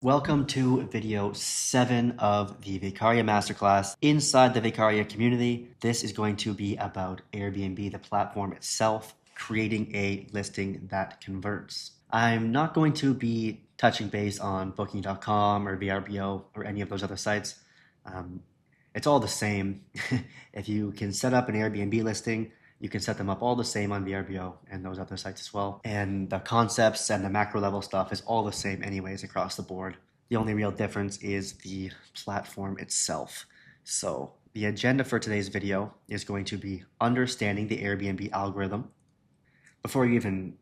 Welcome to video 7 of the Vacarya Masterclass. Inside the Vacarya community, this is going to be about Airbnb, the platform itself, creating a listing that converts. I'm not going to be touching base on Booking.com or VRBO or any of those other sites. It's all the same. If you can set up an Airbnb listing, you can set them up all the same on VRBO and those other sites as well. And the concepts and the macro level stuff is all the same anyways across the board. The only real difference is the platform itself. So the agenda for today's video is going to be understanding the Airbnb algorithm. Before you even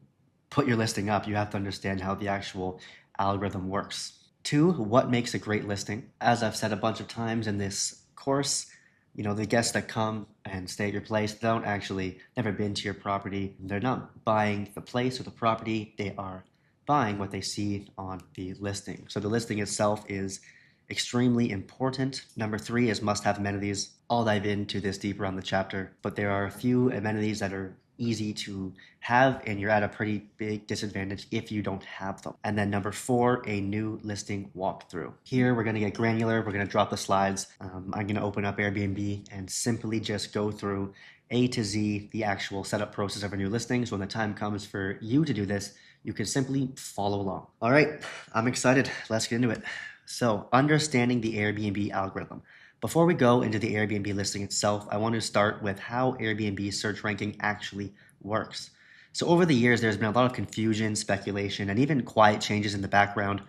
put your listing up, you have to understand how the actual algorithm works. 2, what makes a great listing? As I've said a bunch of times in this course, the guests that come and stay at your place don't actually never been to your property. They're not buying the place or the property. They are buying what they see on the listing. So the listing itself is extremely important. Number 3 is must-have amenities. I'll dive into this deeper on the chapter, but there are a few amenities that are easy to have, and you're at a pretty big disadvantage if you don't have them. And then number 4, a new listing walkthrough. Here we're going to get granular. We're going to drop the slides. I'm going to open up Airbnb and simply just go through A to Z the actual setup process of a new listing. So when the time comes for you to do this, you can simply follow along. All right, I'm excited. Let's get into it. So understanding the Airbnb algorithm. Before we go into the Airbnb listing itself, I want to start with how Airbnb search ranking actually works. So over the years, there's been a lot of confusion, speculation, and even quiet changes in the background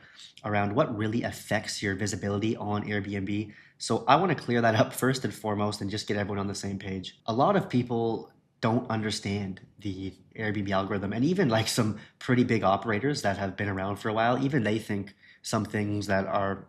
around what really affects your visibility on Airbnb. So I want to clear that up first and foremost and just get everyone on the same page. A lot of people don't understand the Airbnb algorithm, and even like some pretty big operators that have been around for a while, even they think some things that are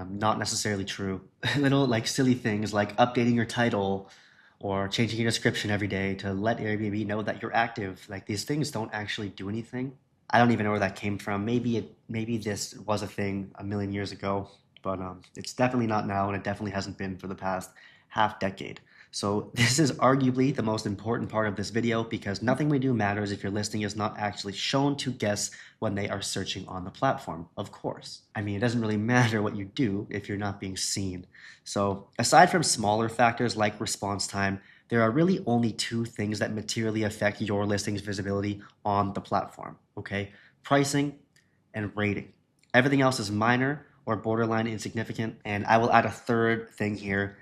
not necessarily true. Little like silly things like updating your title or changing your description every day to let Airbnb know that you're active. Like these things don't actually do anything. I don't even know where that came from. Maybe this was a thing a million years ago, but it's definitely not now, and it definitely hasn't been for the past half decade. So this is arguably the most important part of this video because nothing we do matters if your listing is not actually shown to guests when they are searching on the platform, of course. I mean, it doesn't really matter what you do if you're not being seen. So aside from smaller factors like response time, there are really only 2 things that materially affect your listing's visibility on the platform, okay? Pricing and rating. Everything else is minor or borderline insignificant, and I will add a third thing here.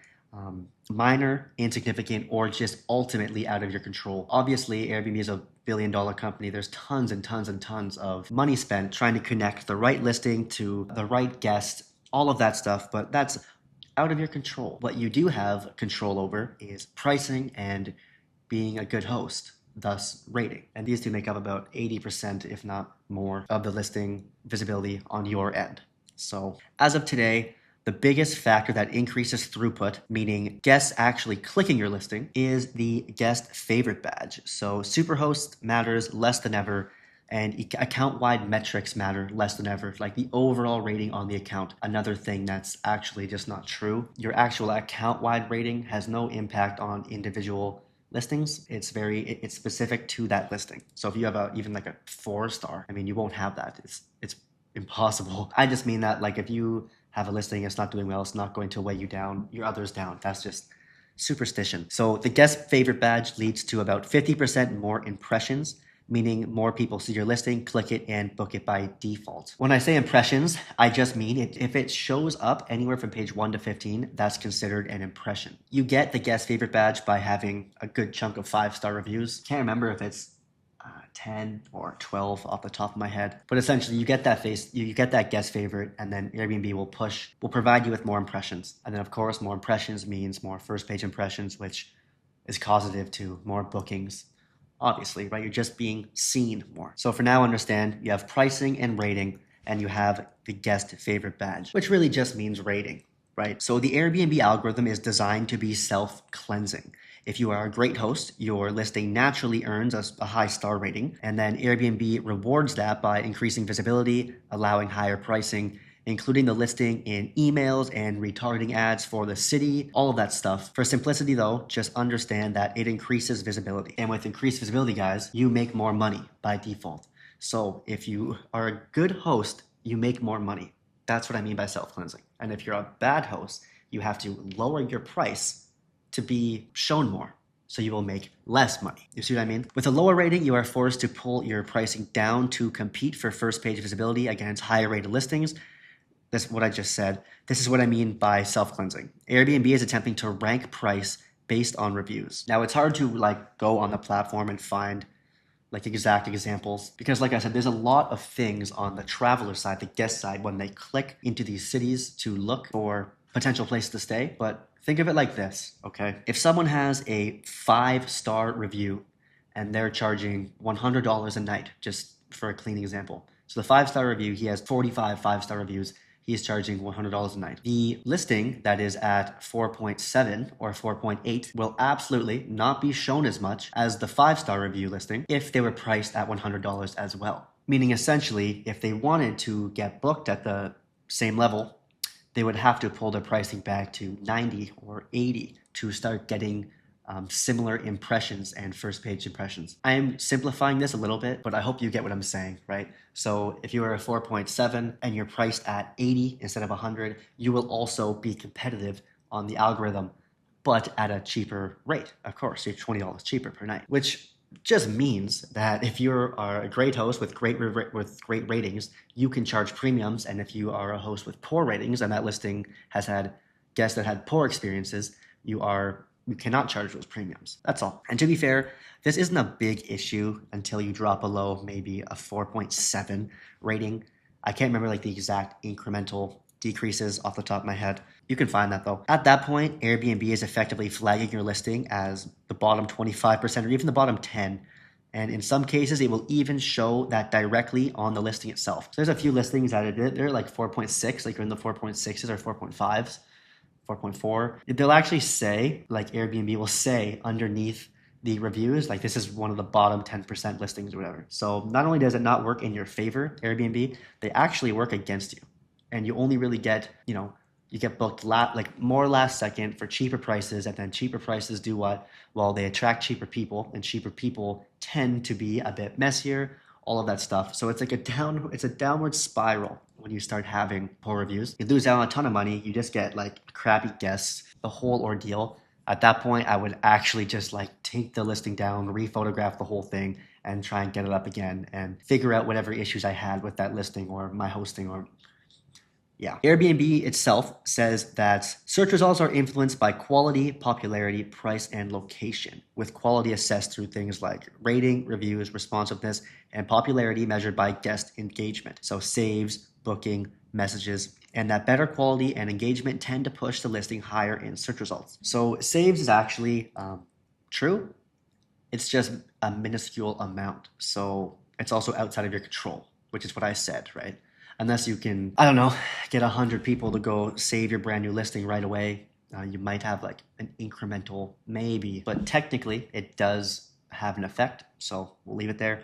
Minor, insignificant, or just ultimately out of your control. Obviously, Airbnb is a billion-dollar company. There's tons and tons and tons of money spent trying to connect the right listing to the right guest, all of that stuff, but that's out of your control. What you do have control over is pricing and being a good host, thus rating. And these two make up about 80%, if not more, of the listing visibility on your end. So as of today, the biggest factor that increases throughput, meaning guests actually clicking your listing, is the guest favorite badge. So Superhost matters less than ever, and account-wide metrics matter less than ever, like the overall rating on the account. Another thing that's actually just not true. Your actual account-wide rating has no impact on individual listings. It's specific to that listing. So if you have even like a 4-star, I mean, you won't have that. It's impossible. I just mean that like if you have a listing, it's not doing well, it's not going to weigh you down, your others down. That's just superstition. So the guest favorite badge leads to about 50% more impressions, meaning more people see your listing, click it, and book it by default. When I say impressions, I just mean if it shows up anywhere from page 1 to 15, that's considered an impression. You get the guest favorite badge by having a good chunk of 5-star reviews. Can't remember if it's 10 or 12 off the top of my head, but essentially you get that guest favorite, and then Airbnb will provide you with more impressions, and then of course more impressions means more first page impressions, which is causative to more bookings, obviously, right? You're just being seen more. So for now, understand you have pricing and rating, and you have the guest favorite badge, which really just means rating, right? So the Airbnb algorithm is designed to be self-cleansing. If you are a great host, your listing naturally earns a high star rating, and then Airbnb rewards that by increasing visibility, allowing higher pricing, including the listing in emails and retargeting ads for the city, all of that stuff. For simplicity though, just understand that it increases visibility. And with increased visibility, guys, you make more money by default. So if you are a good host, you make more money. That's what I mean by self-cleansing. And if you're a bad host, you have to lower your price to be shown more. So you will make less money. You see what I mean? With a lower rating, you are forced to pull your pricing down to compete for first page visibility against higher rated listings. That's what I just said. This is what I mean by self-cleansing. Airbnb is attempting to rank price based on reviews. Now it's hard to go on the platform and find exact examples because like I said, there's a lot of things on the traveler side, the guest side, when they click into these cities to look for potential places to stay. But think of it like this, okay? If someone has a 5-star review and they're charging $100 a night, just for a clean example. So the 5-star review, he has 45 5-star reviews. He is charging $100 a night. The listing that is at 4.7 or 4.8 will absolutely not be shown as much as the 5-star review listing if they were priced at $100 as well. Meaning essentially, if they wanted to get booked at the same level, they would have to pull their pricing back to 90 or 80 to start getting similar impressions and first page impressions. I am simplifying this a little bit, but I hope you get what I'm saying, right? So if you are a 4.7 and you're priced at 80 instead of 100, you will also be competitive on the algorithm, but at a cheaper rate. Of course, you're $20 cheaper per night, which just means that if you are a great host with great ratings, you can charge premiums. And if you are a host with poor ratings and that listing has had guests that had poor experiences, you cannot charge those premiums. That's all. And to be fair, this isn't a big issue until you drop below maybe a 4.7 rating. I can't remember the exact incremental decreases off the top of my head. You can find that though. At that point, Airbnb is effectively flagging your listing as the bottom 25% or even the bottom 10. And in some cases, it will even show that directly on the listing itself. So there's a few listings that they're like 4.6, like you're in the 4.6s or 4.5s. 4.4. They'll actually say, Airbnb will say underneath the reviews, this is one of the bottom 10% listings or whatever. So not only does it not work in your favor, Airbnb, they actually work against you. And you only really get, you get booked more last second for cheaper prices, and then cheaper prices do what? Well, they attract cheaper people, and cheaper people tend to be a bit messier, all of that stuff. So it's it's a downward spiral. When you start having poor reviews, you lose out on a ton of money. You just get crappy guests, the whole ordeal. At that point, I would actually just take the listing down, rephotograph the whole thing, and try and get it up again and figure out whatever issues I had with that listing or my hosting or yeah. Airbnb itself says that search results are influenced by quality, popularity, price, and location, with quality assessed through things like rating, reviews, responsiveness, and popularity measured by guest engagement. So saves, booking, messages, and that better quality and engagement tend to push the listing higher in search results. So saves is actually true. It's just a minuscule amount. So it's also outside of your control, which is what I said, right? Unless you can, I don't know, get 100 people to go save your brand new listing right away. You might have an incremental maybe, but technically it does have an effect. So we'll leave it there.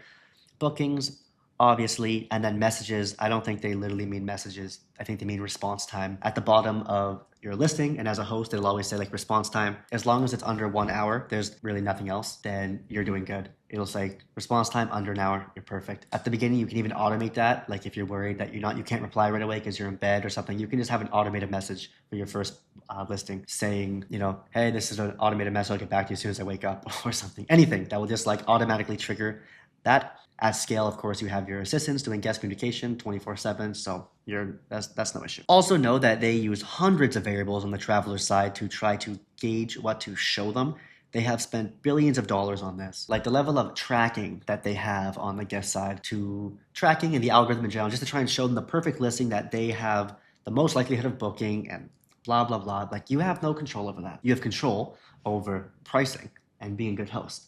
Bookings, obviously, and then messages. I don't think they literally mean messages. I think they mean response time. At the bottom of your listing, and as a host, it'll always say response time. As long as it's under 1 hour, there's really nothing else, then you're doing good. It'll say response time under an hour, you're perfect. At the beginning, you can even automate that. If you're worried that you can't reply right away because you're in bed or something, you can just have an automated message for your first listing saying, hey, this is an automated message. I'll get back to you as soon as I wake up or something. Anything that will just automatically trigger that. At scale, of course, you have your assistants doing guest communication 24/7, so that's no issue. Also know that they use hundreds of variables on the traveler side to try to gauge what to show them. They have spent billions of dollars on this. The level of tracking that they have on the guest side to tracking and the algorithm in general, just to try and show them the perfect listing that they have the most likelihood of booking and blah, blah, blah. You have no control over that. You have control over pricing and being a good host.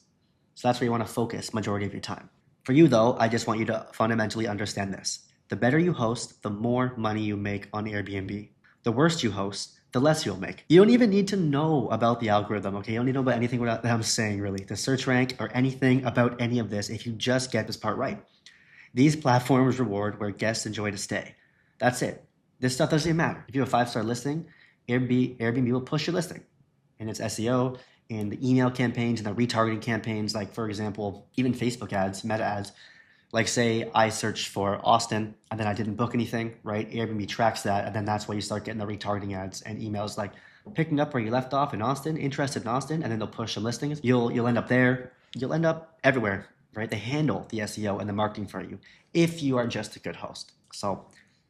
So that's where you want to focus majority of your time. For you, though, I just want you to fundamentally understand this. The better you host, the more money you make on Airbnb. The worse you host, the less you'll make. You don't even need to know about the algorithm, okay? You don't need to know about anything that I'm saying, really. The search rank or anything about any of this if you just get this part right. These platforms reward where guests enjoy to stay. That's it. This stuff doesn't even matter. If you have a 5-star listing, Airbnb will push your listing. And it's SEO, in the email campaigns and the retargeting campaigns, for example, even Facebook ads, meta ads, Like say I searched for Austin and then I didn't book anything, right? Airbnb tracks that, and then that's where you start getting the retargeting ads and emails like picking up where you left off in Austin, interested in Austin, and then they'll push some listings. You'll end up there. You'll end up everywhere, right? They handle the SEO and the marketing for you if you are just a good host. So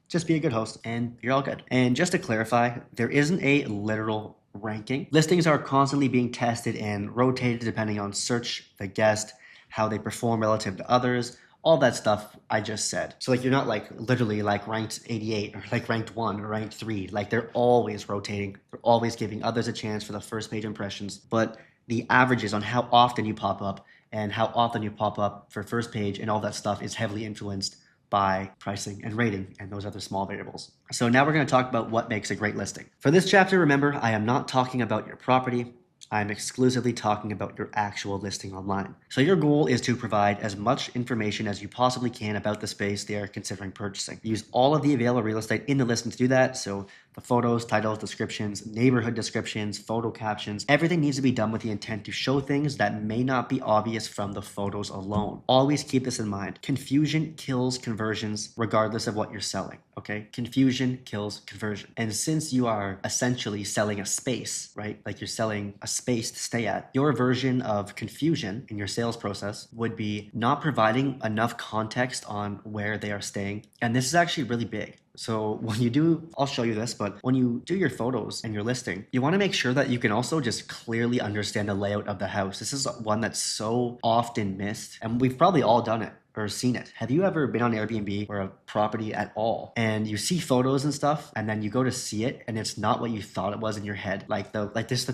just be a good host and you're all good. And just to clarify, there isn't a literal ranking. Listings are constantly being tested and rotated depending on search, the guest, how they perform relative to others, all that stuff I just said. So like you're not like literally like ranked 88 or like ranked 1 or ranked 3. Like they're always rotating. They're always giving others a chance for the first page impressions. But the averages on how often you pop up and how often you pop up for first page and all that stuff is heavily influenced by pricing and rating and those other small variables. So now we're going to talk about what makes a great listing. For this chapter, remember, I am not talking about your property. I'm exclusively talking about your actual listing online. So your goal is to provide as much information as you possibly can about the space they are considering purchasing. Use all of the available real estate in the listing to do that. So the photos, titles, descriptions, neighborhood descriptions, photo captions, everything needs to be done with the intent to show things that may not be obvious from the photos alone. Always keep this in mind. Confusion kills conversions regardless of what you're selling, okay? Confusion kills conversion. And since you are essentially selling a space, right? Like you're selling a space to stay at, your version of confusion in your sales process would be not providing enough context on where they are staying. And this is actually really big. So when you do, I'll show you this, but when you do your photos and your listing, you want to make sure that you can also just clearly understand the layout of the house. This is one that's so often missed, and we've probably all done it or seen it. Have you ever been on Airbnb or a property at all and you see photos and stuff and then you go to see it and it's not what you thought it was in your head? Like the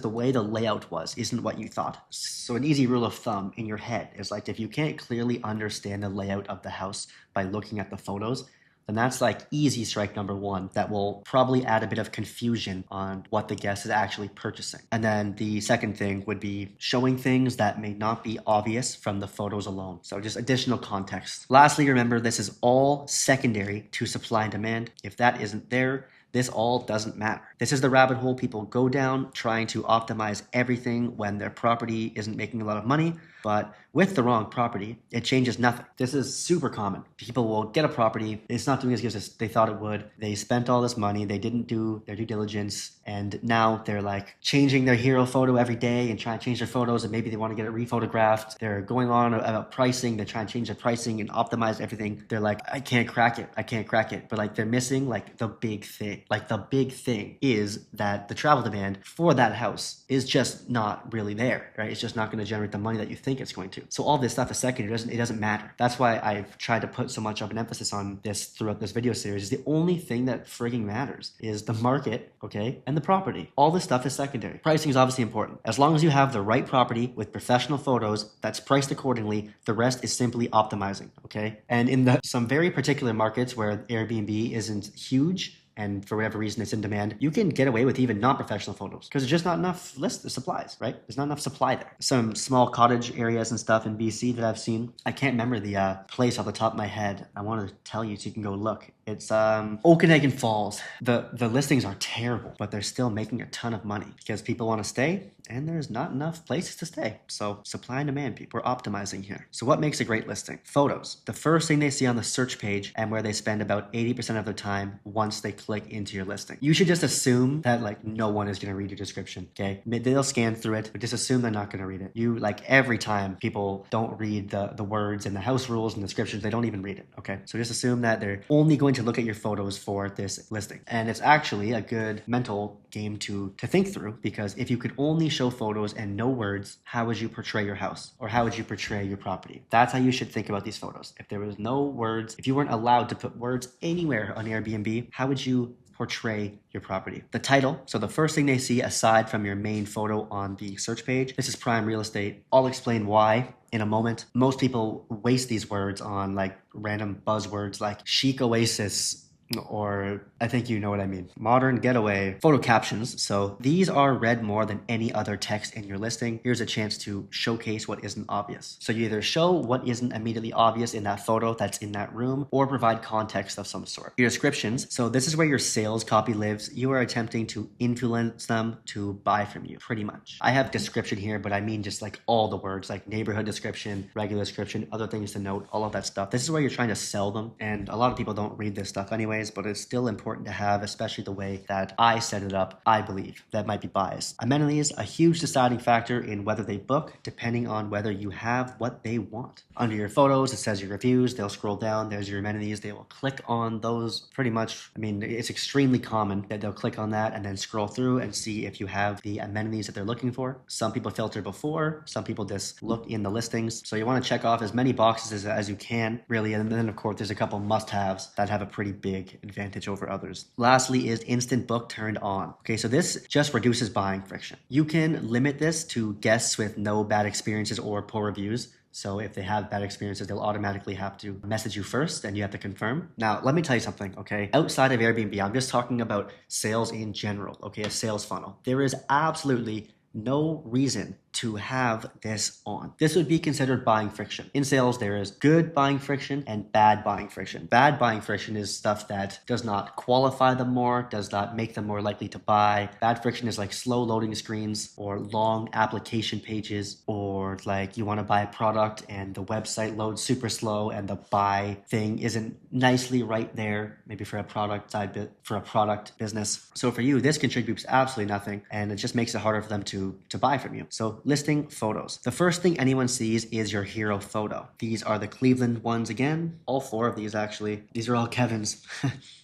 way the layout was isn't what you thought. So an easy rule of thumb in your head is like if you can't clearly understand the layout of the house by looking at the photos, then that's like easy strike number 1 that will probably add a bit of confusion on what the guest is actually purchasing. And then the second thing would be showing things that may not be obvious from the photos alone. So just additional context. Lastly, remember this is all secondary to supply and demand. If that isn't there, this all doesn't matter. This is the rabbit hole people go down trying to optimize everything when their property isn't making a lot of money. But with the wrong property, it changes nothing. This is super common. People will get a property, it's not doing as good as they thought it would. They spent all this money, they didn't do their due diligence, and now they're like changing their hero photo every day and trying to change their photos, and maybe they want to get it rephotographed. They're going on about pricing, they're trying to change their pricing and optimize everything. They're like, I can't crack it. But like they're missing like the big thing. Like the big thing is that the travel demand for that house is just not really there, right? It's just not going to generate the money that you think it's going to. So all this stuff is secondary. It doesn't matter. That's why I've tried to put so much of an emphasis on this throughout this video series. Is the only thing that frigging matters is the market, okay, and the property. All this stuff is secondary. Pricing is obviously important. As long as you have the right property with professional photos that's priced accordingly, the rest is simply optimizing, okay? And in some very particular markets where Airbnb isn't huge, and for whatever reason it's in demand, you can get away with even non-professional photos because there's just not enough supplies, right? There's not enough supply there. Some small cottage areas and stuff in BC that I've seen, I can't remember the place off the top of my head. I want to tell you so you can go look. It's Okanagan Falls. The listings are terrible, but they're still making a ton of money because people want to stay and there's not enough places to stay. So supply and demand, people, we're optimizing here. So what makes a great listing? Photos. The first thing they see on the search page and where they spend about 80% of their time once they click into your listing. You should just assume that like no one is going to read your description, okay? They'll scan through it, but just assume they're not going to read it. You like every time people don't read the words and the house rules and descriptions, they don't even read it, okay? So just assume that they're only going to look at your photos for this listing. And it's actually a good mental game to think through because if you could only show photos and no words, how would you portray your house or how would you portray your property? That's how you should think about these photos. If there was no words, if you weren't allowed to put words anywhere on Airbnb, how would you portray your property? The title. So the first thing they see aside from your main photo on the search page, this is prime real estate. I'll explain why in a moment. Most people waste these words on like random buzzwords like chic oasis or I think you know what I mean. Modern getaway photo captions. So these are read more than any other text in your listing. Here's a chance to showcase what isn't obvious. So you either show what isn't immediately obvious in that photo that's in that room, or provide context of some sort. Your descriptions. So this is where your sales copy lives. You are attempting to influence them to buy from you, pretty much. I have description here, but I mean just like all the words, like neighborhood description, regular description, other things to note, all of that stuff. This is where you're trying to sell them. And a lot of people don't read this stuff anyways, but it's still important to have, especially the way that I set it up, I believe. That might be biased. Amenities, a huge deciding factor in whether they book, depending on whether you have what they want. Under your photos, it says your reviews. They'll scroll down. There's your amenities. They will click on those pretty much. I mean, it's extremely common that they'll click on that and then scroll through and see if you have the amenities that they're looking for. Some people filter before. Some people just look in the listings. So you want to check off as many boxes as you can, really. And then, of course, there's a couple must-haves that have a pretty big advantage over others. Lastly is instant book turned on. Okay, so this just reduces buying friction. You can limit this to guests with no bad experiences or poor reviews. So if they have bad experiences, they'll automatically have to message you first and you have to confirm. Now, let me tell you something, okay? Outside of Airbnb, I'm just talking about sales in general, okay? A sales funnel. There is absolutely no reason to have this on. This would be considered buying friction. In sales, there is good buying friction and bad buying friction. Bad buying friction is stuff that does not qualify them more, does not make them more likely to buy. Bad friction is like slow loading screens or long application pages, or like you want to buy a product and the website loads super slow and the buy thing isn't nicely right there, maybe for a product side bit, for a product business. So for you, this contributes absolutely nothing, and it just makes it harder for them to buy from you. So listing photos. The first thing anyone sees is your hero photo. These are the Cleveland ones again. All four of these actually. These are all Kevin's.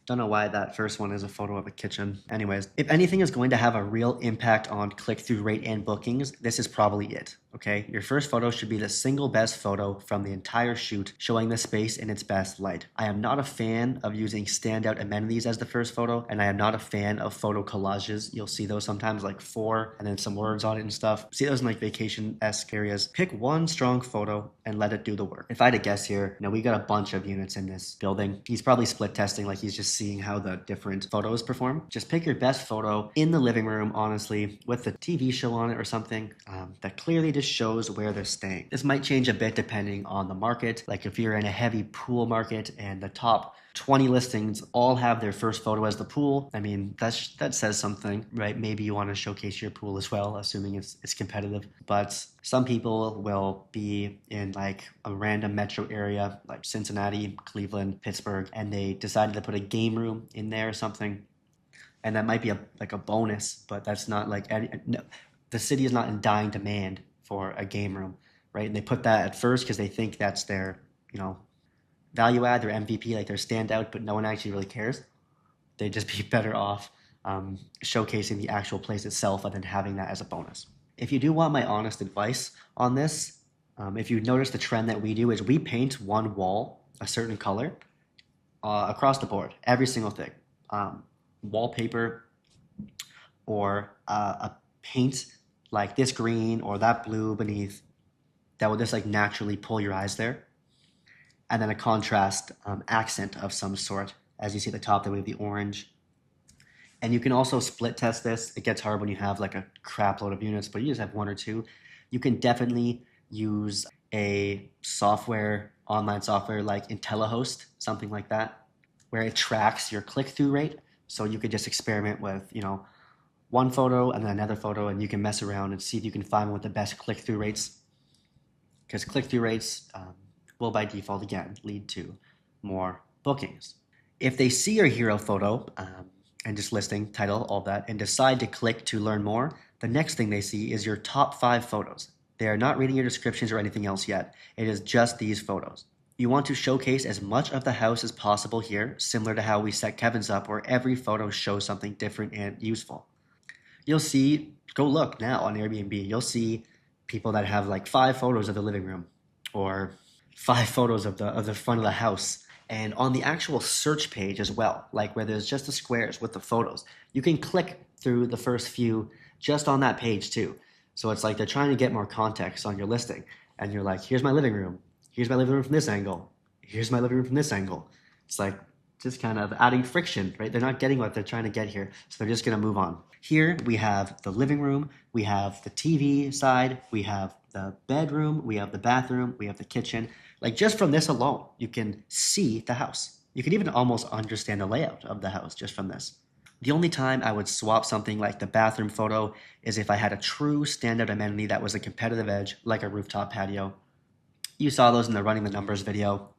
Don't know why that first one is a photo of a kitchen. Anyways, if anything is going to have a real impact on click-through rate and bookings, this is probably it. Okay, your first photo should be the single best photo from the entire shoot, showing the space in its best light. I am not a fan of using standout amenities as the first photo, and I am not a fan of photo collages. You'll see those sometimes, like 4 and then some words on it and stuff. See those in like vacation-esque areas. Pick one strong photo and let it do the work. If I had to guess here, we got a bunch of units in this building. He's probably split testing, like he's just seeing how the different photos perform. Just pick your best photo in the living room, honestly, with the TV show on it or something that clearly just shows where they're staying. This might change a bit depending on the market. Like if you're in a heavy pool market and the top 20 listings all have their first photo as the pool, I mean, that says something, right? Maybe you want to showcase your pool as well, assuming it's competitive. But some people will be in like a random metro area like Cincinnati, Cleveland, Pittsburgh, and they decided to put a game room in there or something. And that might be like a bonus, but that's not like no, the city is not in dying demand for a game room, right? And they put that at first because they think that's their, value add, their MVP, like their standout, but no one actually really cares. They'd just be better off showcasing the actual place itself and then having that as a bonus. If you do want my honest advice on this, if you notice the trend that we do is we paint one wall a certain color across the board, every single thing. Wallpaper or a paint like this green or that blue beneath that will just like naturally pull your eyes there. And then a contrast accent of some sort. As you see at the top, that we have the orange. And you can also split test this. It gets hard when you have like a crap load of units, but you just have 1 or 2. You can definitely use a software, online software like IntelliHost, something like that, where it tracks your click-through rate. So you could just experiment with, one photo and then another photo, and you can mess around and see if you can find one with the best click-through rates. Because click-through rates will by default, again, lead to more bookings. If they see your hero photo and just listing, title, all that, and decide to click to learn more, the next thing they see is your top 5 photos. They are not reading your descriptions or anything else yet. It is just these photos. You want to showcase as much of the house as possible here, similar to how we set Kevin's up, where every photo shows something different and useful. You'll see, go look now on Airbnb, you'll see people that have like 5 photos of the living room or 5 photos of the front of the house. And on the actual search page as well, like where there's just the squares with the photos, you can click through the first few just on that page too. So it's like they're trying to get more context on your listing. And you're like, here's my living room. Here's my living room from this angle. Here's my living room from this angle. It's like, just kind of adding friction, right? They're not getting what they're trying to get here, so they're just going to move on. Here we have the living room, we have the TV side, we have the bedroom, we have the bathroom, we have the kitchen. Like just from this alone, you can see the house. You can even almost understand the layout of the house just from this. The only time I would swap something like the bathroom photo is if I had a true standout amenity that was a competitive edge, like a rooftop patio. You saw those in the running the numbers video.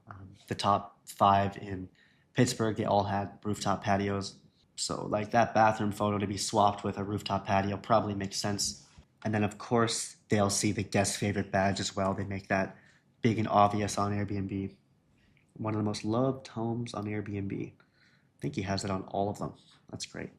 The top 5 in Pittsburgh, they all had rooftop patios. So like that bathroom photo to be swapped with a rooftop patio probably makes sense. And then of course they'll see the guest favorite badge as well. They make that big and obvious on Airbnb. One of the most loved homes on Airbnb. I think he has it on all of them. That's great.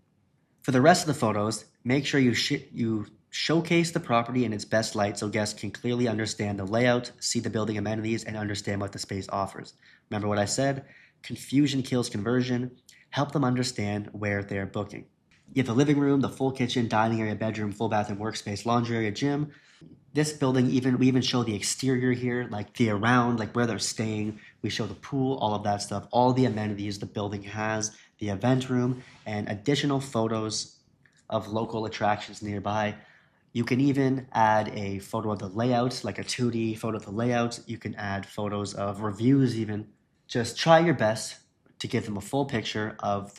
For the rest of the photos, make sure you showcase the property in its best light so guests can clearly understand the layout, see the building amenities, and understand what the space offers. Remember what I said? Confusion kills conversion. Help them understand where they're booking. You have the living room, the full kitchen, dining area, bedroom, full bathroom, workspace, laundry area, gym. This building, we even show the exterior here, like the around, like where they're staying. We show the pool, all of that stuff, all the amenities the building has, the event room, and additional photos of local attractions nearby. You can even add a photo of the layout, like a 2D photo of the layout. You can add photos of reviews even. Just try your best to give them a full picture of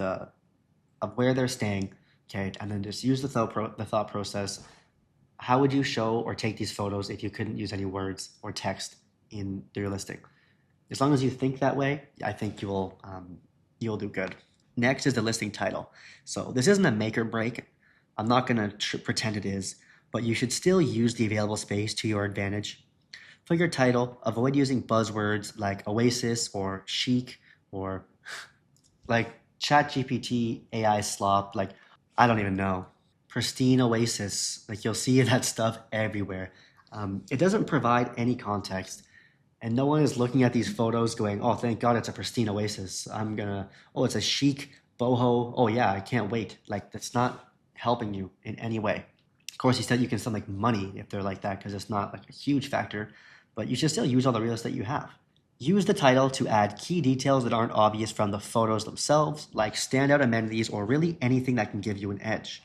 where they're staying, okay? And then just use the thought process. How would you show or take these photos if you couldn't use any words or text in your listing? As long as you think that way, I think you'll do good. Next is the listing title. So this isn't a make or break. I'm not going to pretend it is, but you should still use the available space to your advantage. For your title, avoid using buzzwords like oasis or chic or like ChatGPT, AI slop, like I don't even know. Pristine oasis, like you'll see that stuff everywhere. It doesn't provide any context. And no one is looking at these photos going, oh, thank God it's a pristine oasis. Oh, it's a chic boho. Oh, yeah, I can't wait. Like, that's not helping you in any way. Of course, you said you can still make money if they're like that because it's not like a huge factor, but you should still use all the real estate you have. Use the title to add key details that aren't obvious from the photos themselves, like standout amenities or really anything that can give you an edge.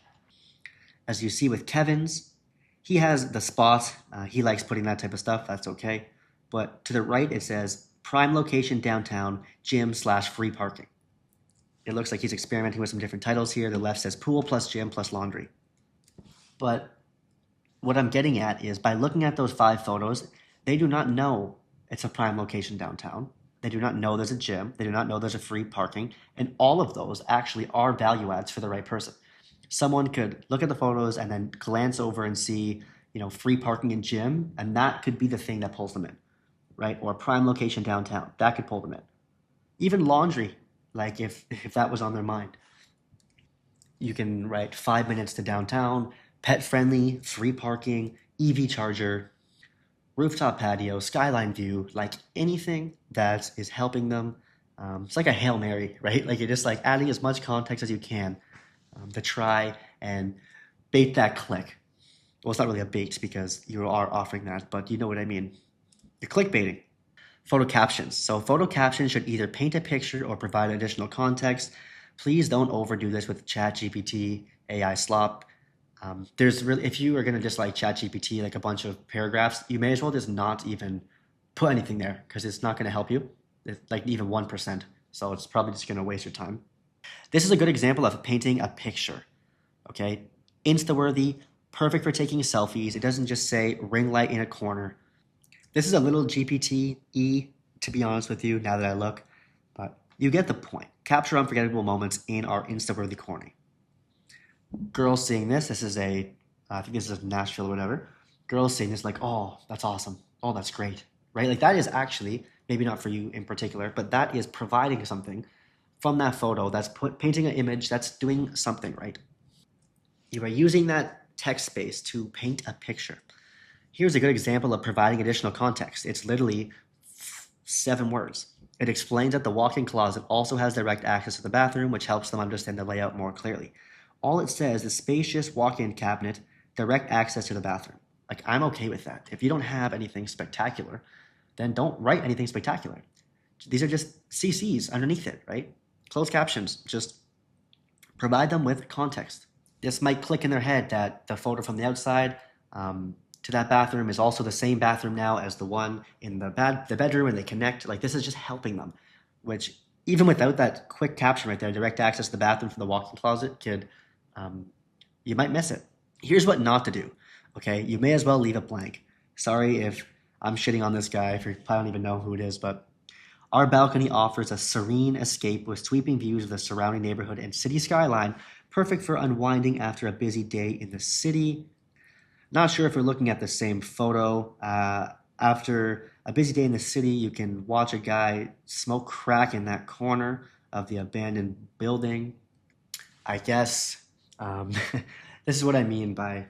As you see with Kevin's, he has the spot. He likes putting that type of stuff. That's okay. But to the right, it says prime location downtown, gym/free parking. It looks like he's experimenting with some different titles here. The left says pool plus gym plus laundry. But what I'm getting at is by looking at those 5 photos, they do not know it's a prime location downtown. They do not know there's a gym. They do not know there's a free parking. And all of those actually are value adds for the right person. Someone could look at the photos and then glance over and see, free parking and gym, and that could be the thing that pulls them in, right? Or prime location downtown, that could pull them in. Even laundry, like if that was on their mind. You can write 5 minutes to downtown, pet friendly, free parking, EV charger, rooftop patio, skyline view, like anything that is helping them. It's like a Hail Mary, right? Like you're just like adding as much context as you can to try and bait that click. Well, it's not really a bait because you are offering that, but you know what I mean. You're clickbaiting. Photo captions. So photo captions should either paint a picture or provide additional context. Please don't overdo this with ChatGPT, AI slop. If you are going to just like ChatGPT, like a bunch of paragraphs, you may as well just not even put anything there because it's not going to help you. It's like even 1%. So it's probably just going to waste your time. This is a good example of painting a picture. Okay. Insta-worthy, perfect for taking selfies. It doesn't just say ring light in a corner. This is a little GPT-E, to be honest with you, now that I look, but you get the point. Capture unforgettable moments in our Insta-worthy corner. Girls seeing this is I think this is Nashville or whatever. Girls seeing this like, oh, that's awesome. Oh, that's great, right? Like that is actually, maybe not for you in particular, but that is providing something from that photo that's painting an image that's doing something, right? You are using that text space to paint a picture. Here's a good example of providing additional context. It's literally 7 words. It explains that the walk-in closet also has direct access to the bathroom, which helps them understand the layout more clearly. All it says is spacious walk-in cabinet, direct access to the bathroom. Like, I'm okay with that. If you don't have anything spectacular, then don't write anything spectacular. These are just CCs underneath it, right? closed captions. Just provide them with context. This might click in their head that the photo from the outside to that bathroom is also the same bathroom now as the one in the bedroom, and they connect. Like, this is just helping them, which even without that quick caption right there, direct access to the bathroom from the walk-in closet you might miss it. Here's what not to do. Okay, you may as well leave it blank. Sorry if I'm shitting on this guy, I don't even know who it is, but our balcony offers a serene escape with sweeping views of the surrounding neighborhood and city skyline, perfect for unwinding after a busy day in the city. Not sure if we're looking at the same photo. After a busy day in the city, you can watch a guy smoke crack in that corner of the abandoned building. I guess this is what I mean by,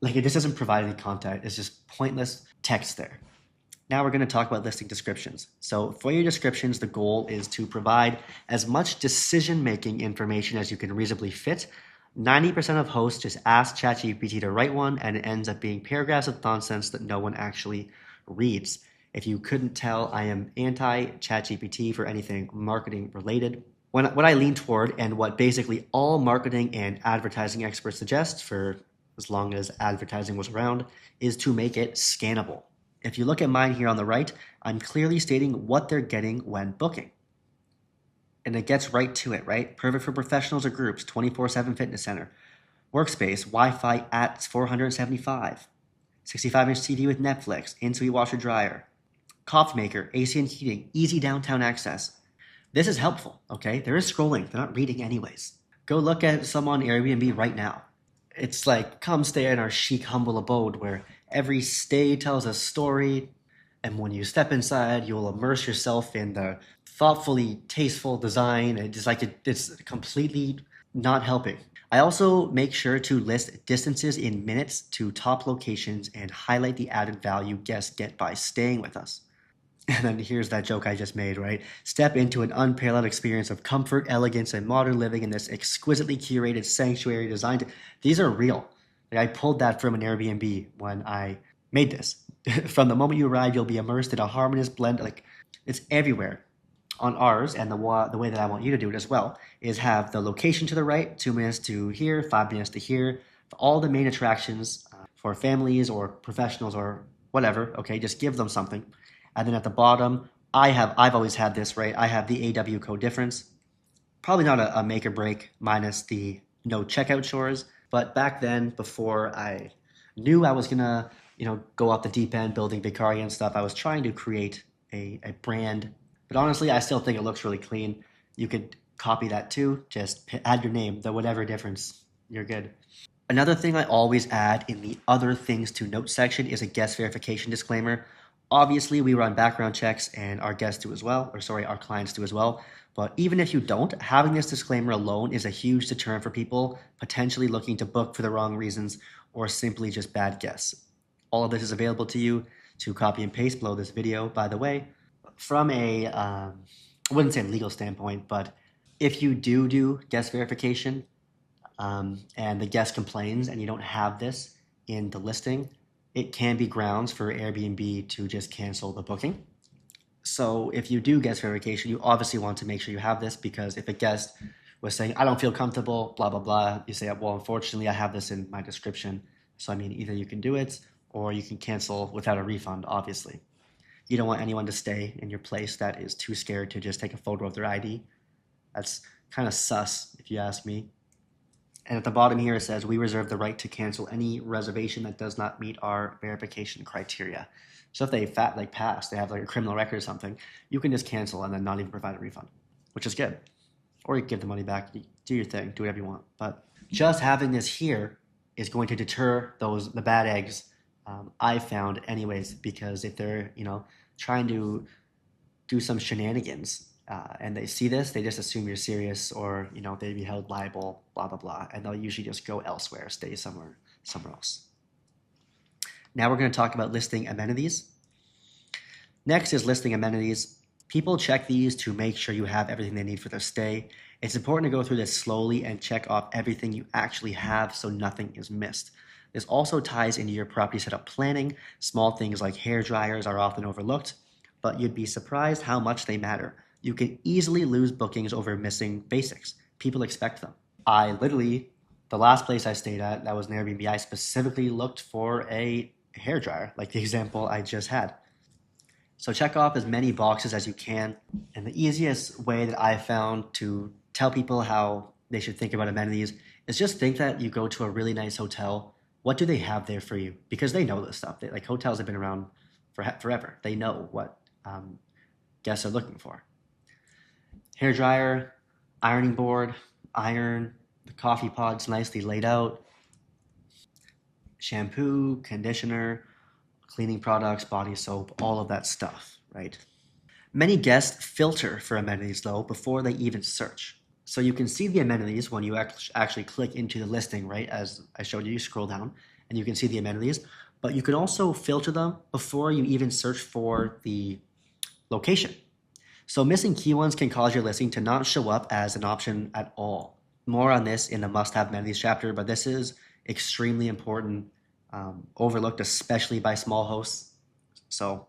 like, it just doesn't provide any context. It's just pointless text there. Now we're going to talk about listing descriptions. So for your descriptions, the goal is to provide as much decision-making information as you can reasonably fit. 90% of hosts just ask ChatGPT to write one, and it ends up being paragraphs of nonsense that no one actually reads. If you couldn't tell, I am anti-ChatGPT for anything marketing related. What I lean toward, and what basically all marketing and advertising experts suggest for as long as advertising was around, is to make it scannable. If you look at mine here on the right, I'm clearly stating what they're getting when booking. And it gets right to it, right? Perfect for professionals or groups, 24/7 fitness center. Workspace, Wi-Fi at 475. 65-inch TV with Netflix, in-suite washer dryer. Coffee maker, AC and heating, easy downtown access. This is helpful, okay? There is scrolling. They're not reading anyways. Go look at some on Airbnb right now. It's like, come stay in our chic, humble abode where every stay tells a story, and when you step inside, you'll immerse yourself in the thoughtfully tasteful design. It's completely not helping. I also make sure to list distances in minutes to top locations and highlight the added value guests get by staying with us. And then here's that joke I just made, right? Step into an unparalleled experience of comfort, elegance, and modern living in this exquisitely curated sanctuary designed. These are real. Like, I pulled that from an Airbnb when I made this. From the moment you arrive, you'll be immersed in a harmonious blend. Like, it's everywhere. On ours, and the way that I want you to do it as well, is have the location to the right, 2 minutes to here, 5 minutes to here, for all the main attractions for families or professionals or whatever. Okay, just give them something. And then at the bottom, I've always had this, right? I have the AW code difference. Probably not a make or break, minus the no checkout chores. But back then, before I knew I was gonna, go off the deep end building Vacarya and stuff, I was trying to create a brand. But honestly, I still think it looks really clean. You could copy that too. Just add your name, the whatever difference. You're good. Another thing I always add in the other things to note section is a guest verification disclaimer. Obviously, we run background checks, and our guests do as well, our clients do as well. But even if you don't, having this disclaimer alone is a huge deterrent for people potentially looking to book for the wrong reasons or simply just bad guests. All of this is available to you to copy and paste below this video, by the way. From I wouldn't say legal standpoint, but if you do guest verification and the guest complains and you don't have this in the listing, it can be grounds for Airbnb to just cancel the booking. So if you do guest verification, you obviously want to make sure you have this, because if a guest was saying, I don't feel comfortable, blah, blah, blah, you say, well, unfortunately, I have this in my description. So, either you can do it or you can cancel without a refund, obviously. You don't want anyone to stay in your place that is too scared to just take a photo of their ID. That's kind of sus, if you ask me. And at the bottom here, it says, we reserve the right to cancel any reservation that does not meet our verification criteria. So if they pass, they have a criminal record or something, you can just cancel and then not even provide a refund, which is good. Or you can give the money back, do your thing, do whatever you want. But just having this here is going to deter the bad eggs, I found anyways, because if they're, trying to do some shenanigans, and they see this, they just assume you're serious, or they'd be held liable, blah blah blah, and they'll usually just go elsewhere, stay somewhere else. Now we're going to talk about listing amenities. Next is listing amenities. People check these to make sure you have everything they need for their stay. It's important to go through this slowly and check off everything you actually have so nothing is missed. This also ties into your property setup planning. Small things like hair dryers are often overlooked, but you'd be surprised how much they matter. You can easily lose bookings over missing basics. People expect them. The last place I stayed at, that was an Airbnb, I specifically looked for a hairdryer, like the example I just had. So check off as many boxes as you can. And the easiest way that I found to tell people how they should think about amenities is just think that you go to a really nice hotel. What do they have there for you? Because they know this stuff. Like hotels have been around for forever. They know what guests are looking for. Hair dryer, ironing board, iron, the coffee pods nicely laid out, shampoo, conditioner, cleaning products, body soap, all of that stuff, right? Many guests filter for amenities though before they even search. So you can see the amenities when you actually click into the listing, right? As I showed you, you scroll down and you can see the amenities, but you can also filter them before you even search for the location. So missing key ones can cause your listing to not show up as an option at all. More on this in the must-have amenities chapter, but this is extremely important, overlooked especially by small hosts. So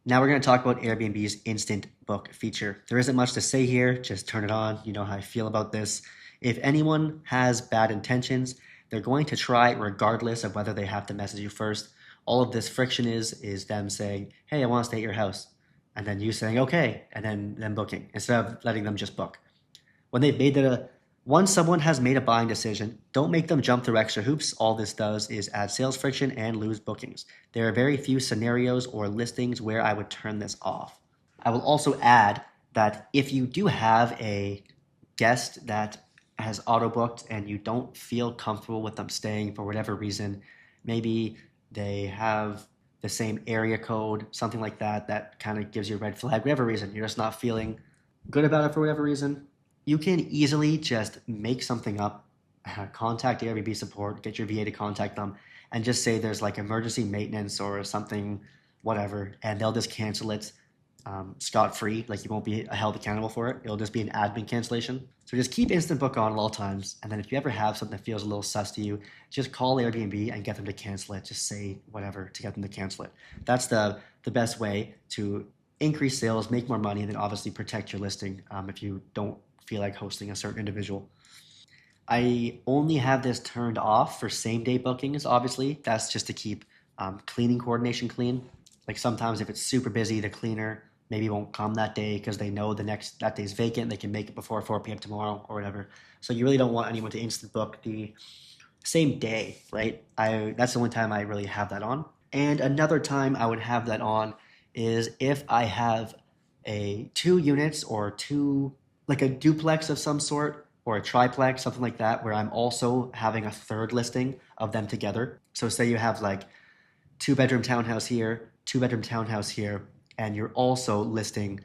now we're going to talk about Airbnb's instant book feature. There isn't much to say here, just turn it on. You know how I feel about this. If anyone has bad intentions, they're going to try regardless of whether they have to message you first. All of this friction is them saying, hey, I want to stay at your house. And then you saying, okay, and then them booking instead of letting them just book. Once someone has made a buying decision, don't make them jump through extra hoops. All this does is add sales friction and lose bookings. There are very few scenarios or listings where I would turn this off. I will also add that if you do have a guest that has auto booked and you don't feel comfortable with them staying for whatever reason, maybe they have the same area code, something like that, that kind of gives you a red flag, whatever reason, you're just not feeling good about it for whatever reason, you can easily just make something up, contact Airbnb support, get your VA to contact them, and just say there's like emergency maintenance or something, whatever, and they'll just cancel it scot-free. Like you won't be held accountable for it. It'll just be an admin cancellation. So just keep Instant Book on at all times, and then if you ever have something that feels a little sus to you, just call Airbnb and get them to cancel it. Just say whatever to get them to cancel it. That's the best way to increase sales, make more money, and then obviously protect your listing if you don't feel like hosting a certain individual. I only have this turned off for same day bookings, obviously. That's just to keep cleaning coordination clean. Like sometimes if it's super busy, the cleaner maybe won't come that day because they know that day's vacant. They can make it before 4 p.m. tomorrow or whatever. So you really don't want anyone to instant book the same day, right? That's the only time I really have that on. And another time I would have that on is if I have a 2 units or like a duplex of some sort or a triplex, something like that, where I'm also having a third listing of them together. So say you have like 2-bedroom townhouse here, 2-bedroom townhouse here, and you're also listing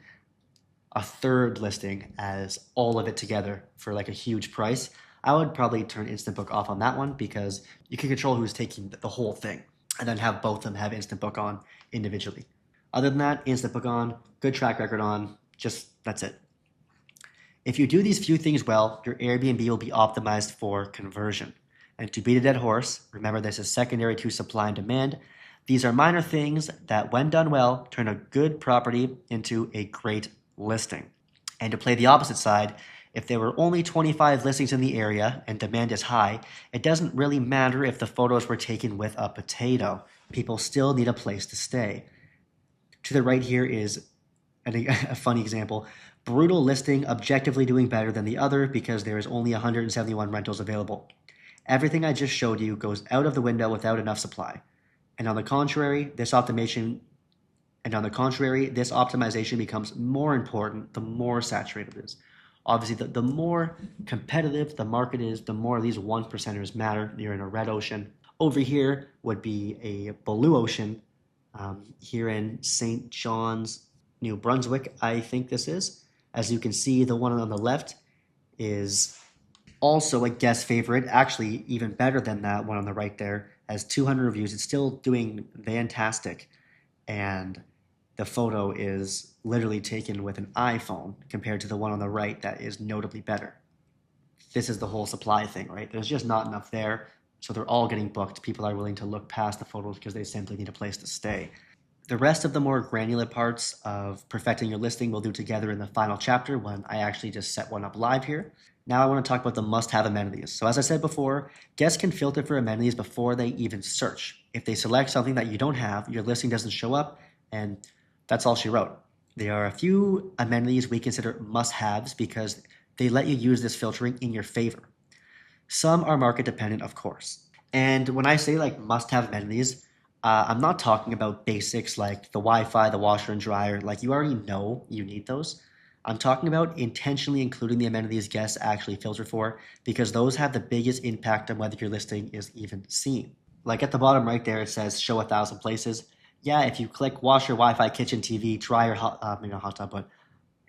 a third listing as all of it together for like a huge price. I would probably turn Instant Book off on that one because you can control who's taking the whole thing and then have both of them have Instant Book on individually. Other than that, Instant Book on, good track record on, that's it. If you do these few things well, your Airbnb will be optimized for conversion. And to beat a dead horse, remember this is secondary to supply and demand. These are minor things that, when done well, turn a good property into a great listing. And to play the opposite side, if there were only 25 listings in the area and demand is high, it doesn't really matter if the photos were taken with a potato. People still need a place to stay. To the right here is a funny example. Brutal listing objectively doing better than the other because there is only 171 rentals available. Everything I just showed you goes out of the window without enough supply. And on the contrary, this optimization becomes more important the more saturated it is. Obviously, the more competitive the market is, the more these 1%ers matter. You're in a red ocean. Over here would be a blue ocean. Here in St. John's, New Brunswick, I think this is. As you can see, the one on the left is also a guest favorite, actually even better than that one on the right there, has 200 reviews. It's still doing fantastic, and the photo is literally taken with an iPhone compared to the one on the right that is notably better. This is the whole supply thing, right? There's just not enough there, so they're all getting booked. People are willing to look past the photos because they simply need a place to stay. The rest of the more granular parts of perfecting your listing we'll do together in the final chapter when I actually just set one up live here. Now I want to talk about the must-have amenities. So as I said before, guests can filter for amenities before they even search. If they select something that you don't have, your listing doesn't show up, and that's all she wrote. There are a few amenities we consider must-haves because they let you use this filtering in your favor. Some are market dependent, of course. And when I say like must-have amenities, I'm not talking about basics like the Wi-Fi, the washer and dryer. Like you already know you need those. I'm talking about intentionally including the amenities guests actually filter for because those have the biggest impact on whether your listing is even seen. Like at the bottom right there, it says show 1,000 places. Yeah, if you click washer, Wi-Fi, kitchen, TV, dryer, maybe not hot tub, but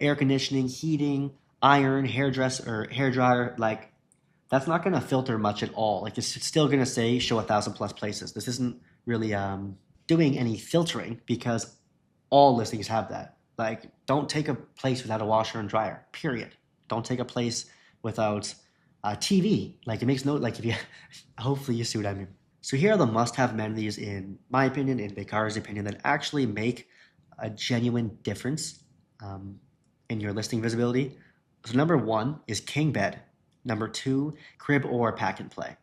air conditioning, heating, iron, hairdresser, or hair dryer, like that's not going to filter much at all. Like it's still going to say show 1,000 plus places. This isn't really doing any filtering because all listings have that. Like don't take a place without a washer and dryer, period. Don't take a place without a TV. Like it makes no, like if you, hopefully you see what I mean. So here are the must-have amenities in my opinion, in Vacarya's opinion, that actually make a genuine difference um, in your listing visibility. So number one is king bed. Number two, crib or pack and play.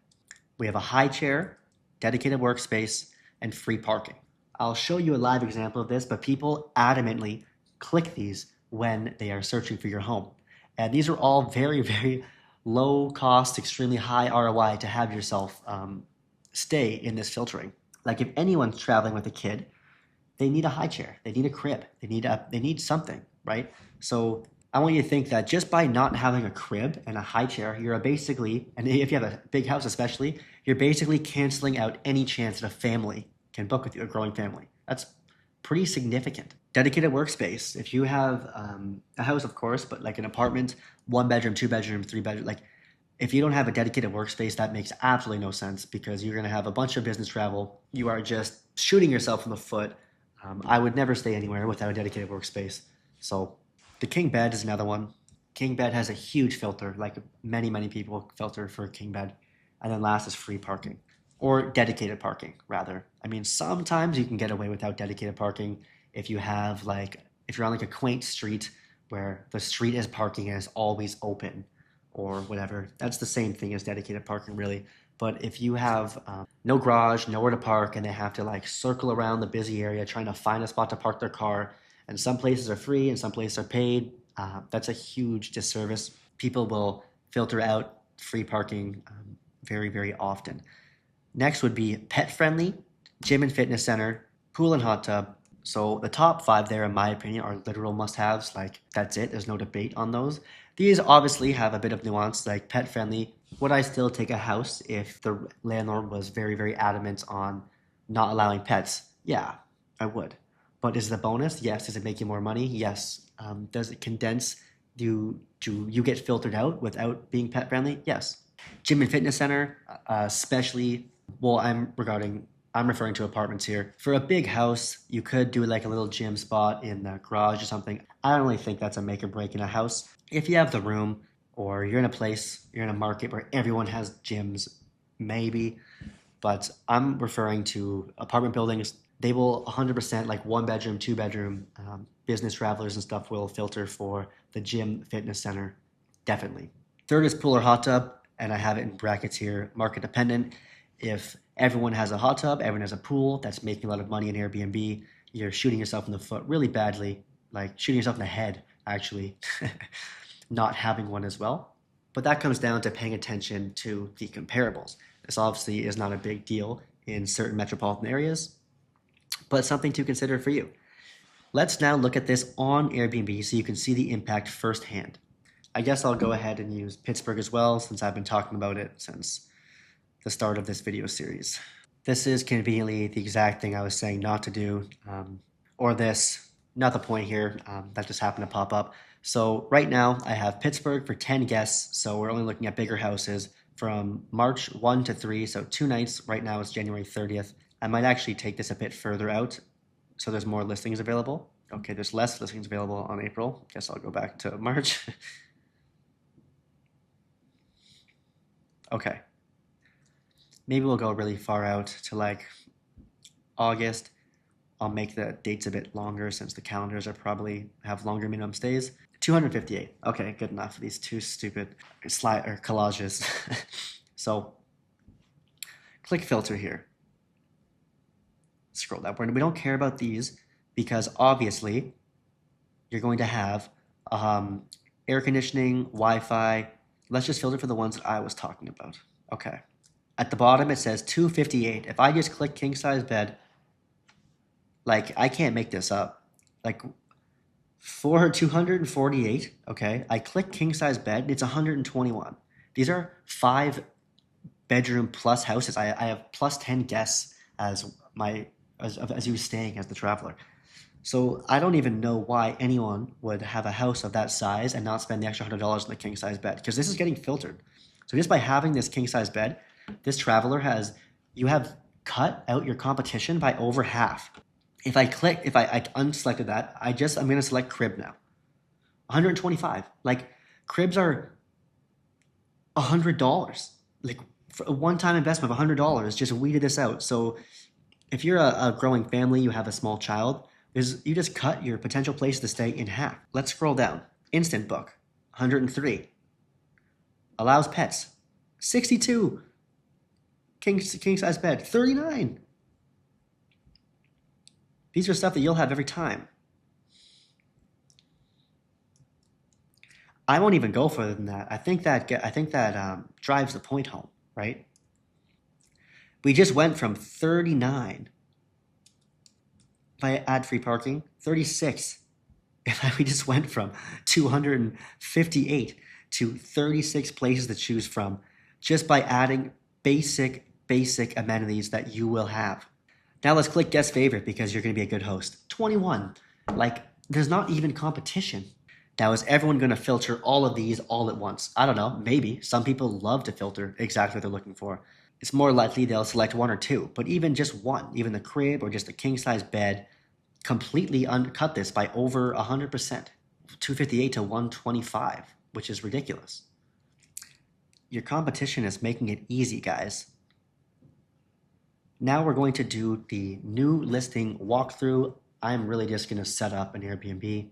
We have a high chair, dedicated workspace, and free parking. I'll show you a live example of this, but people adamantly click these when they are searching for your home. And these are all very, very low cost, extremely high ROI to have yourself stay in this filtering. Like if anyone's traveling with a kid, they need a high chair, they need a crib, they need something, right? So I want you to think that just by not having a crib and a high chair, you're basically, and if you have a big house especially, you're basically canceling out any chance that a family can book with you, a growing family. That's pretty significant. Dedicated workspace. If you have a house, of course, but like an apartment, 1 bedroom, 2 bedroom, 3 bedroom, like if you don't have a dedicated workspace, that makes absolutely no sense because you're going to have a bunch of business travel. You are just shooting yourself in the foot. I would never stay anywhere without a dedicated workspace. So the king bed is another one. King bed has a huge filter, like many, many people filter for king bed. And then last is free parking or dedicated parking, rather. I mean, sometimes you can get away without dedicated parking if you have if you're on like a quaint street where the street is parking and it's always open or whatever. That's the same thing as dedicated parking, really. But if you have no garage, nowhere to park, and they have to like circle around the busy area trying to find a spot to park their car, and some places are free and some places are paid, that's a huge disservice. People will filter out free parking very, very often. Next would be pet friendly, gym and fitness center, pool and hot tub. So the top five there, in my opinion, are literal must-haves. Like that's it. There's no debate on those. These obviously have a bit of nuance, like pet friendly. Would I still take a house if the landlord was very, very adamant on not allowing pets? Yeah, I would. But is it a bonus? Yes. Does it make you more money? Yes. Does it condense do you get filtered out without being pet friendly? Yes. Gym and fitness center, especially. Well, I'm referring to apartments here. For a big house, you could do like a little gym spot in the garage or something. I don't really think that's a make or break in a house. If you have the room or you're in a place, you're in a market where everyone has gyms, maybe. But I'm referring to apartment buildings. They will 100% like 1 bedroom, 2 bedroom, business travelers and stuff will filter for the gym fitness center. Definitely. Third is pool or hot tub, and I have it in brackets here, market dependent. If everyone has a hot tub, everyone has a pool that's making a lot of money in Airbnb, you're shooting yourself in the foot really badly, like shooting yourself in the head, actually, not having one as well. But that comes down to paying attention to the comparables. This obviously is not a big deal in certain metropolitan areas, but it's something to consider for you. Let's now look at this on Airbnb so you can see the impact firsthand. I guess I'll go ahead and use Pittsburgh as well since I've been talking about it since the start of this video series. This is conveniently the exact thing I was saying not to do, or this, not the point here, that just happened to pop up. So right now I have Pittsburgh for 10 guests, so we're only looking at bigger houses from March 1 to 3, so 2 nights. Right now it's January 30th. I might actually take this a bit further out so there's more listings available. Okay, there's less listings available on April. Guess I'll go back to March. Okay. Maybe we'll go really far out to like August. I'll make the dates a bit longer since the calendars are probably have longer minimum stays. 258. Okay, good enough for these two stupid slide or collages. So click filter here. Scroll down. We don't care about these because obviously you're going to have air conditioning, Wi-Fi. Let's just filter for the ones that I was talking about. Okay. At the bottom, it says 258. If I just click king size bed, like I can't make this up. Like for 248, okay, I click king size bed, it's 121. These are 5-bedroom plus houses. I have plus 10 guests as you staying as the traveler. So I don't even know why anyone would have a house of that size and not spend the extra $100 on the king size bed, because this is getting filtered. So just by having this king size bed, this traveler you have cut out your competition by over half. If I unselected that, I'm going to select crib now. 125. Like cribs are $100. Like for a one-time investment of $100, just weeded this out. So if you're a growing family, you have a small child, you just cut your potential place to stay in half. Let's scroll down. Instant book, 103. Allows pets, 62. King size bed, 39. These are stuff that you'll have every time. I won't even go further than that. I think that drives the point home, right? We just went from 39. If I add free parking, 36. We just went from 258 to 36 places to choose from just by adding basic amenities that you will have. Now let's click guest favorite because you're going to be a good host. 21. Like there's not even competition. Now is everyone going to filter all of these all at once? I don't know. Maybe. Some people love to filter exactly what they're looking for. It's more likely they'll select one or two, but even just one, even the crib or just a king size bed, completely undercut this by over 100%, 258 to 125, which is ridiculous. Your competition is making it easy, guys. Now we're going to do the new listing walkthrough. I'm really just going to set up an Airbnb.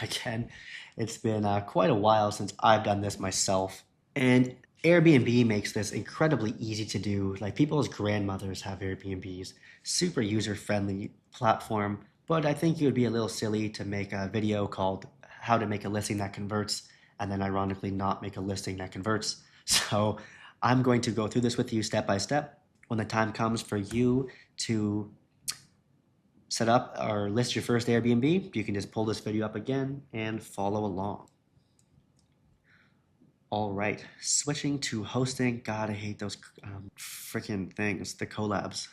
Again, it's been quite a while since I've done this myself. And Airbnb makes this incredibly easy to do. Like people's grandmothers have Airbnbs. Super user-friendly platform. But I think it would be a little silly to make a video called how to make a listing that converts and then ironically not make a listing that converts. So I'm going to go through this with you step by step. When the time comes for you to set up or list your first Airbnb, you can just pull this video up again and follow along. All right, switching to hosting. God, I hate those freaking things, the collabs.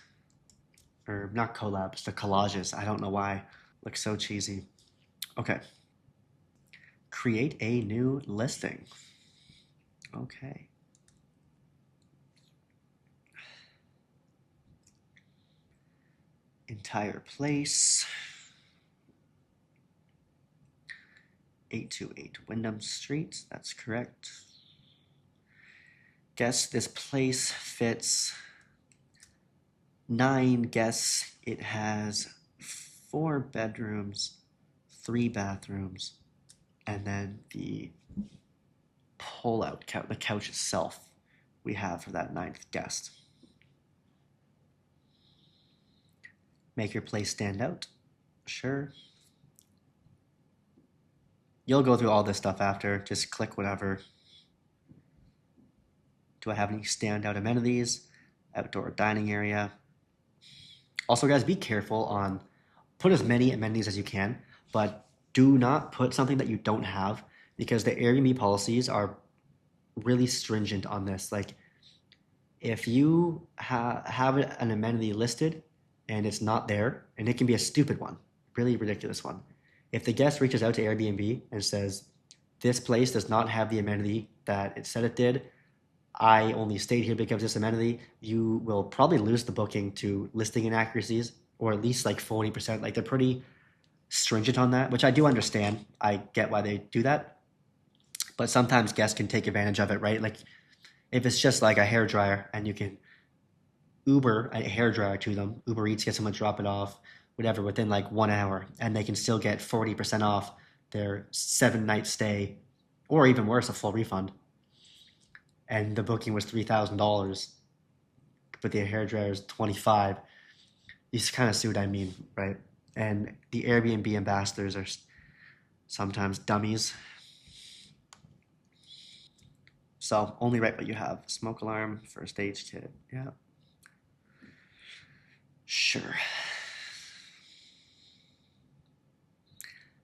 Or not collabs, the collages. I don't know why. Looks so cheesy. Okay. Create a new listing. Okay. Entire place. 828 Wyndham Street. That's correct. Guess this place fits 9 guests. It has 4 bedrooms, 3 bathrooms, and then the pull-out couch, the couch itself, we have for that 9th guest. Make your place stand out. Sure. You'll go through all this stuff after. Just click whatever. Do I have any standout amenities? Outdoor dining area. Also, guys, be careful on put as many amenities as you can, but do not put something that you don't have because the Airbnb policies are really stringent on this. Like, if you have an amenity listed and it's not there, and it can be a stupid one, really ridiculous one. If the guest reaches out to Airbnb and says, this place does not have the amenity that it said it did, I only stayed here because of this amenity, you will probably lose the booking to listing inaccuracies, or at least like 40%. Like they're pretty stringent on that, which I do understand. I get why they do that. But sometimes guests can take advantage of it, right? Like if it's just like a hairdryer and you can Uber a hairdryer to them, Uber Eats, get someone to drop it off, whatever within like 1 hour, and they can still get 40% off their 7 night stay, or even worse, a full refund. And the booking was $3,000, but the hairdresser is 25. You kind of see what I mean, right? And the Airbnb ambassadors are sometimes dummies. So only write what you have. Smoke alarm, first aid kit. Yeah. Sure.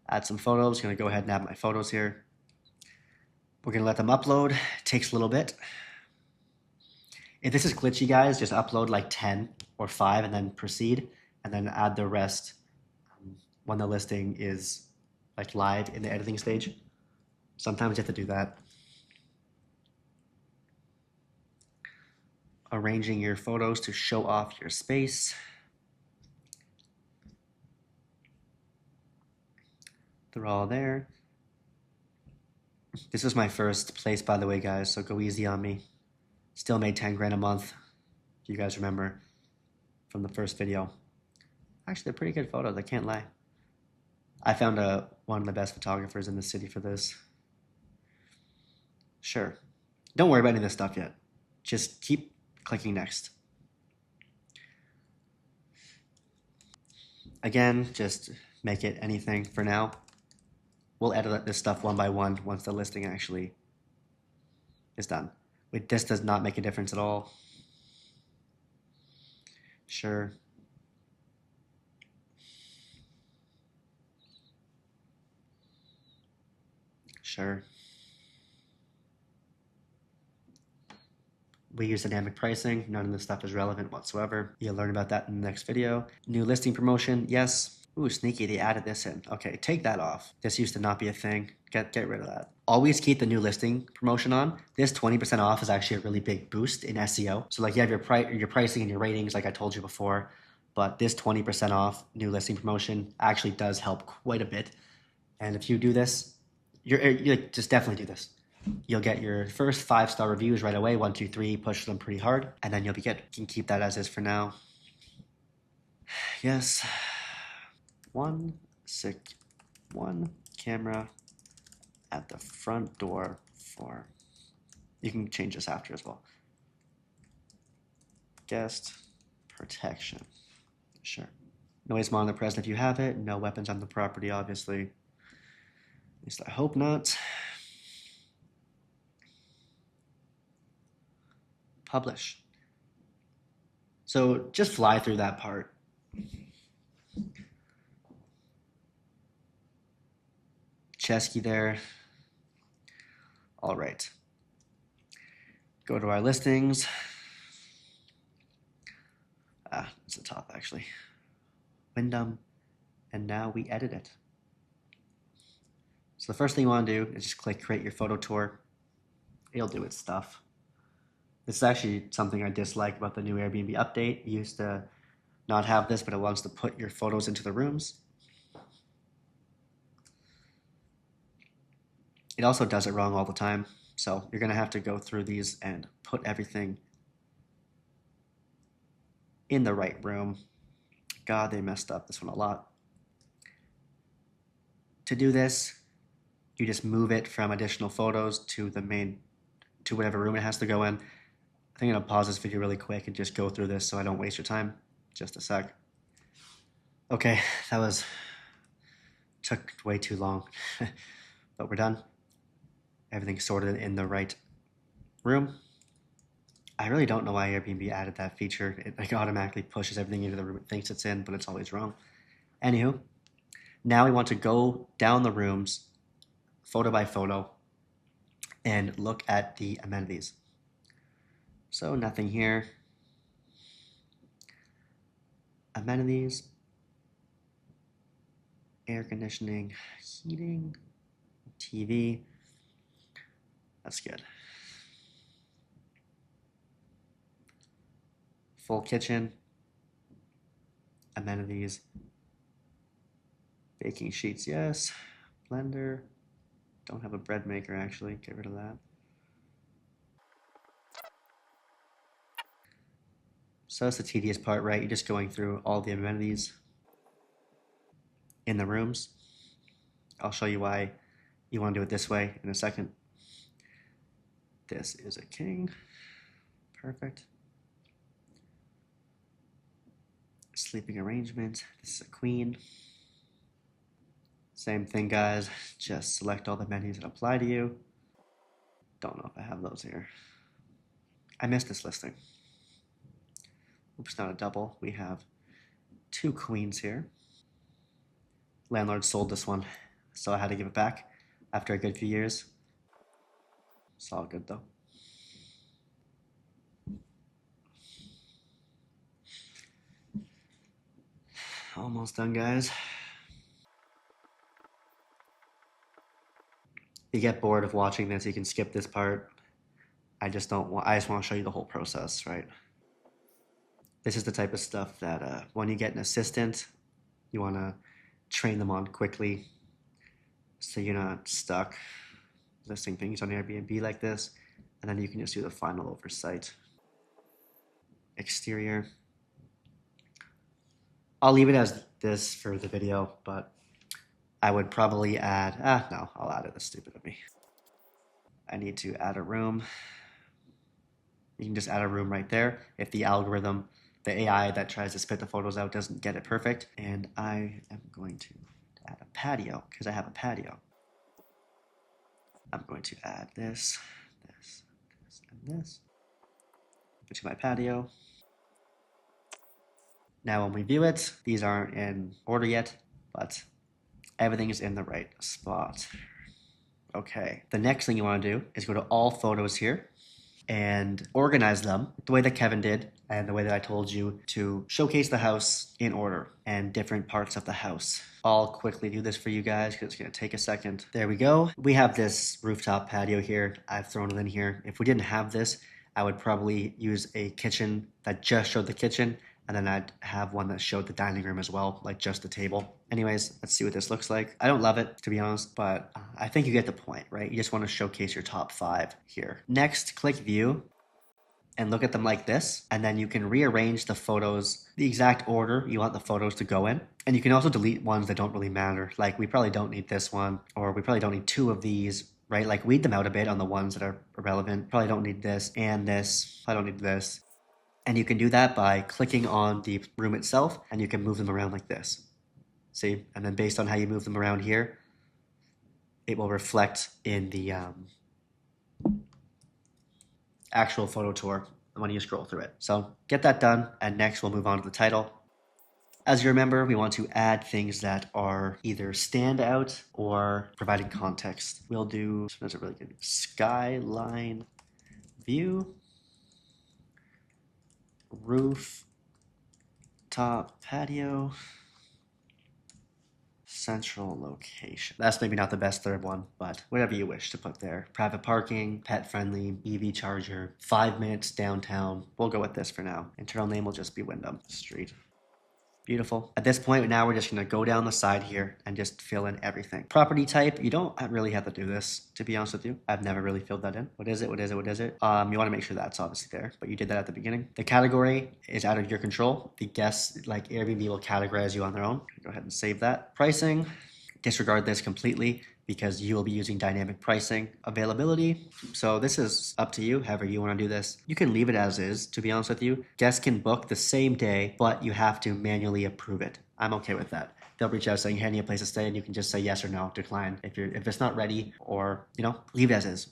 Add some photos. Gonna go ahead and add my photos here. We're gonna let them upload. It takes a little bit. If this is glitchy, guys, just upload like 10 or 5 and then proceed, and then add the rest when the listing is like live in the editing stage. Sometimes you have to do that. Arranging your photos to show off your space. They're all there. This is my first place, by the way, guys, so go easy on me. Still made 10 grand a month, if you guys remember from the first video. Actually, they're pretty good photos, I can't lie. I found one of the best photographers in the city for this. Sure. Don't worry about any of this stuff yet. Just keep clicking next. Again, just make it anything for now. We'll edit this stuff one by one once the listing actually is done. This does not make a difference at all. Sure. Sure. We use dynamic pricing. None of this stuff is relevant whatsoever. You'll learn about that in the next video. New listing promotion, yes. Ooh, sneaky, they added this in. Okay, take that off. This used to not be a thing. Get rid of that. Always keep the new listing promotion on. This 20% off is actually a really big boost in SEO. So like you have your pricing and your ratings, like I told you before, but this 20% off new listing promotion actually does help quite a bit. And if you do this, you just definitely do this. You'll get your first 5-star reviews right away. 1, 2, 3, push them pretty hard, and then you'll be good. You can keep that as is for now. Yes. One camera at the front door for. You can change this after as well. Guest protection. Sure. Noise monitor present if you have it. No weapons on the property, obviously. At least I hope not. Publish. So just fly through that part. Chesky there. All right. Go to our listings. It's the top actually. Wyndham. And now we edit it. So the first thing you want to do is just click create your photo tour. It'll do its stuff. This is actually something I dislike about the new Airbnb update. It used to not have this, but it wants to put your photos into the rooms. It also does it wrong all the time. So you're going to have to go through these and put everything in the right room. God, they messed up this one a lot. To do this, you just move it from additional photos to the main, to whatever room it has to go in. I think I'm gonna pause this video really quick and just go through this so I don't waste your time. Just a sec. Okay, took way too long, but we're done. Everything's sorted in the right room. I really don't know why Airbnb added that feature. It like automatically pushes everything into the room it thinks it's in, but it's always wrong. Anywho, now we want to go down the rooms, photo by photo, and look at the amenities. So nothing here. Amenities, air conditioning, heating, TV. That's good. Full kitchen, amenities, baking sheets, yes. Blender, don't have a bread maker actually, get rid of that. So that's the tedious part, right? You're just going through all the amenities. in the rooms. I'll show you why you want to do it this way in a second. This is a king. Perfect. Sleeping arrangement. This is a queen. Same thing, guys. Just select all the menus that apply to you. Don't know if I have those here. I missed this listing. Oops, not a double. We have 2 queens here. Landlord sold this one, so I had to give it back after a good few years. It's all good though. Almost done, guys. If you get bored of watching this, you can skip this part. I just want to show you the whole process, right? This is the type of stuff that when you get an assistant, you want to train them on quickly so you're not stuck listing things on Airbnb like this, and then you can just do the final oversight. Exterior. I'll leave it as this for the video, but I would probably add, no, I'll add it. That's stupid of me. I need to add a room. You can just add a room right there if the algorithm, the AI that tries to spit the photos out doesn't get it perfect. And I am going to add a patio because I have a patio. I'm going to add this, and this to my patio. Now when we view it, these aren't in order yet, but everything is in the right spot. Okay, the next thing you want to do is go to all photos here and organize them the way that Kevin did and the way that I told you to showcase the house in order and different parts of the house. I'll quickly do this for you guys because it's going to take a second. There we go. We have this rooftop patio here. I've thrown it in here. If we didn't have this, I would probably use a kitchen that just showed the kitchen, and then I'd have one that showed the dining room as well, like just the table. Anyways, let's see what this looks like. I don't love it, to be honest, but I think you get the point, right? You just want to showcase your top 5 here. Next, click view and look at them like this, and then you can rearrange the photos the exact order you want the photos to go in. And you can also delete ones that don't really matter. Like we probably don't need this one, or we probably don't need 2 of these, right? Like weed them out a bit on the ones that are irrelevant. Probably don't need this and this. I don't need this. And you can do that by clicking on the room itself, and you can move them around like this. See? And then based on how you move them around here, it will reflect in the actual photo tour when you scroll through it. So get that done, and next we'll move on to the title. As you remember, we want to add things that are either stand out or providing context. We'll do, so that's a really good skyline view, roof, top patio, central location. That's maybe not the best third one, but whatever you wish to put there. Private parking, pet friendly, EV charger, 5 minutes downtown. We'll go with this for now. Internal name will just be Wyndham Street. Beautiful. At this point, now we're just going to go down the side here and just fill in everything. Property type, you don't really have to do this, to be honest with you. I've never really filled that in. What is it? What is it? What is it? You want to make sure that's obviously there, but you did that at the beginning. The category is out of your control. The guests, like Airbnb, will categorize you on their own. Go ahead and save that. Pricing, disregard this completely because you will be using dynamic pricing. Availability, so this is up to you, however you want to do this. You can leave it as is, to be honest with you. Guests can book the same day, but you have to manually approve it. I'm okay with that. They'll reach out saying, hey, I need a place to stay, and you can just say yes or no, decline if it's not ready, or leave it as is.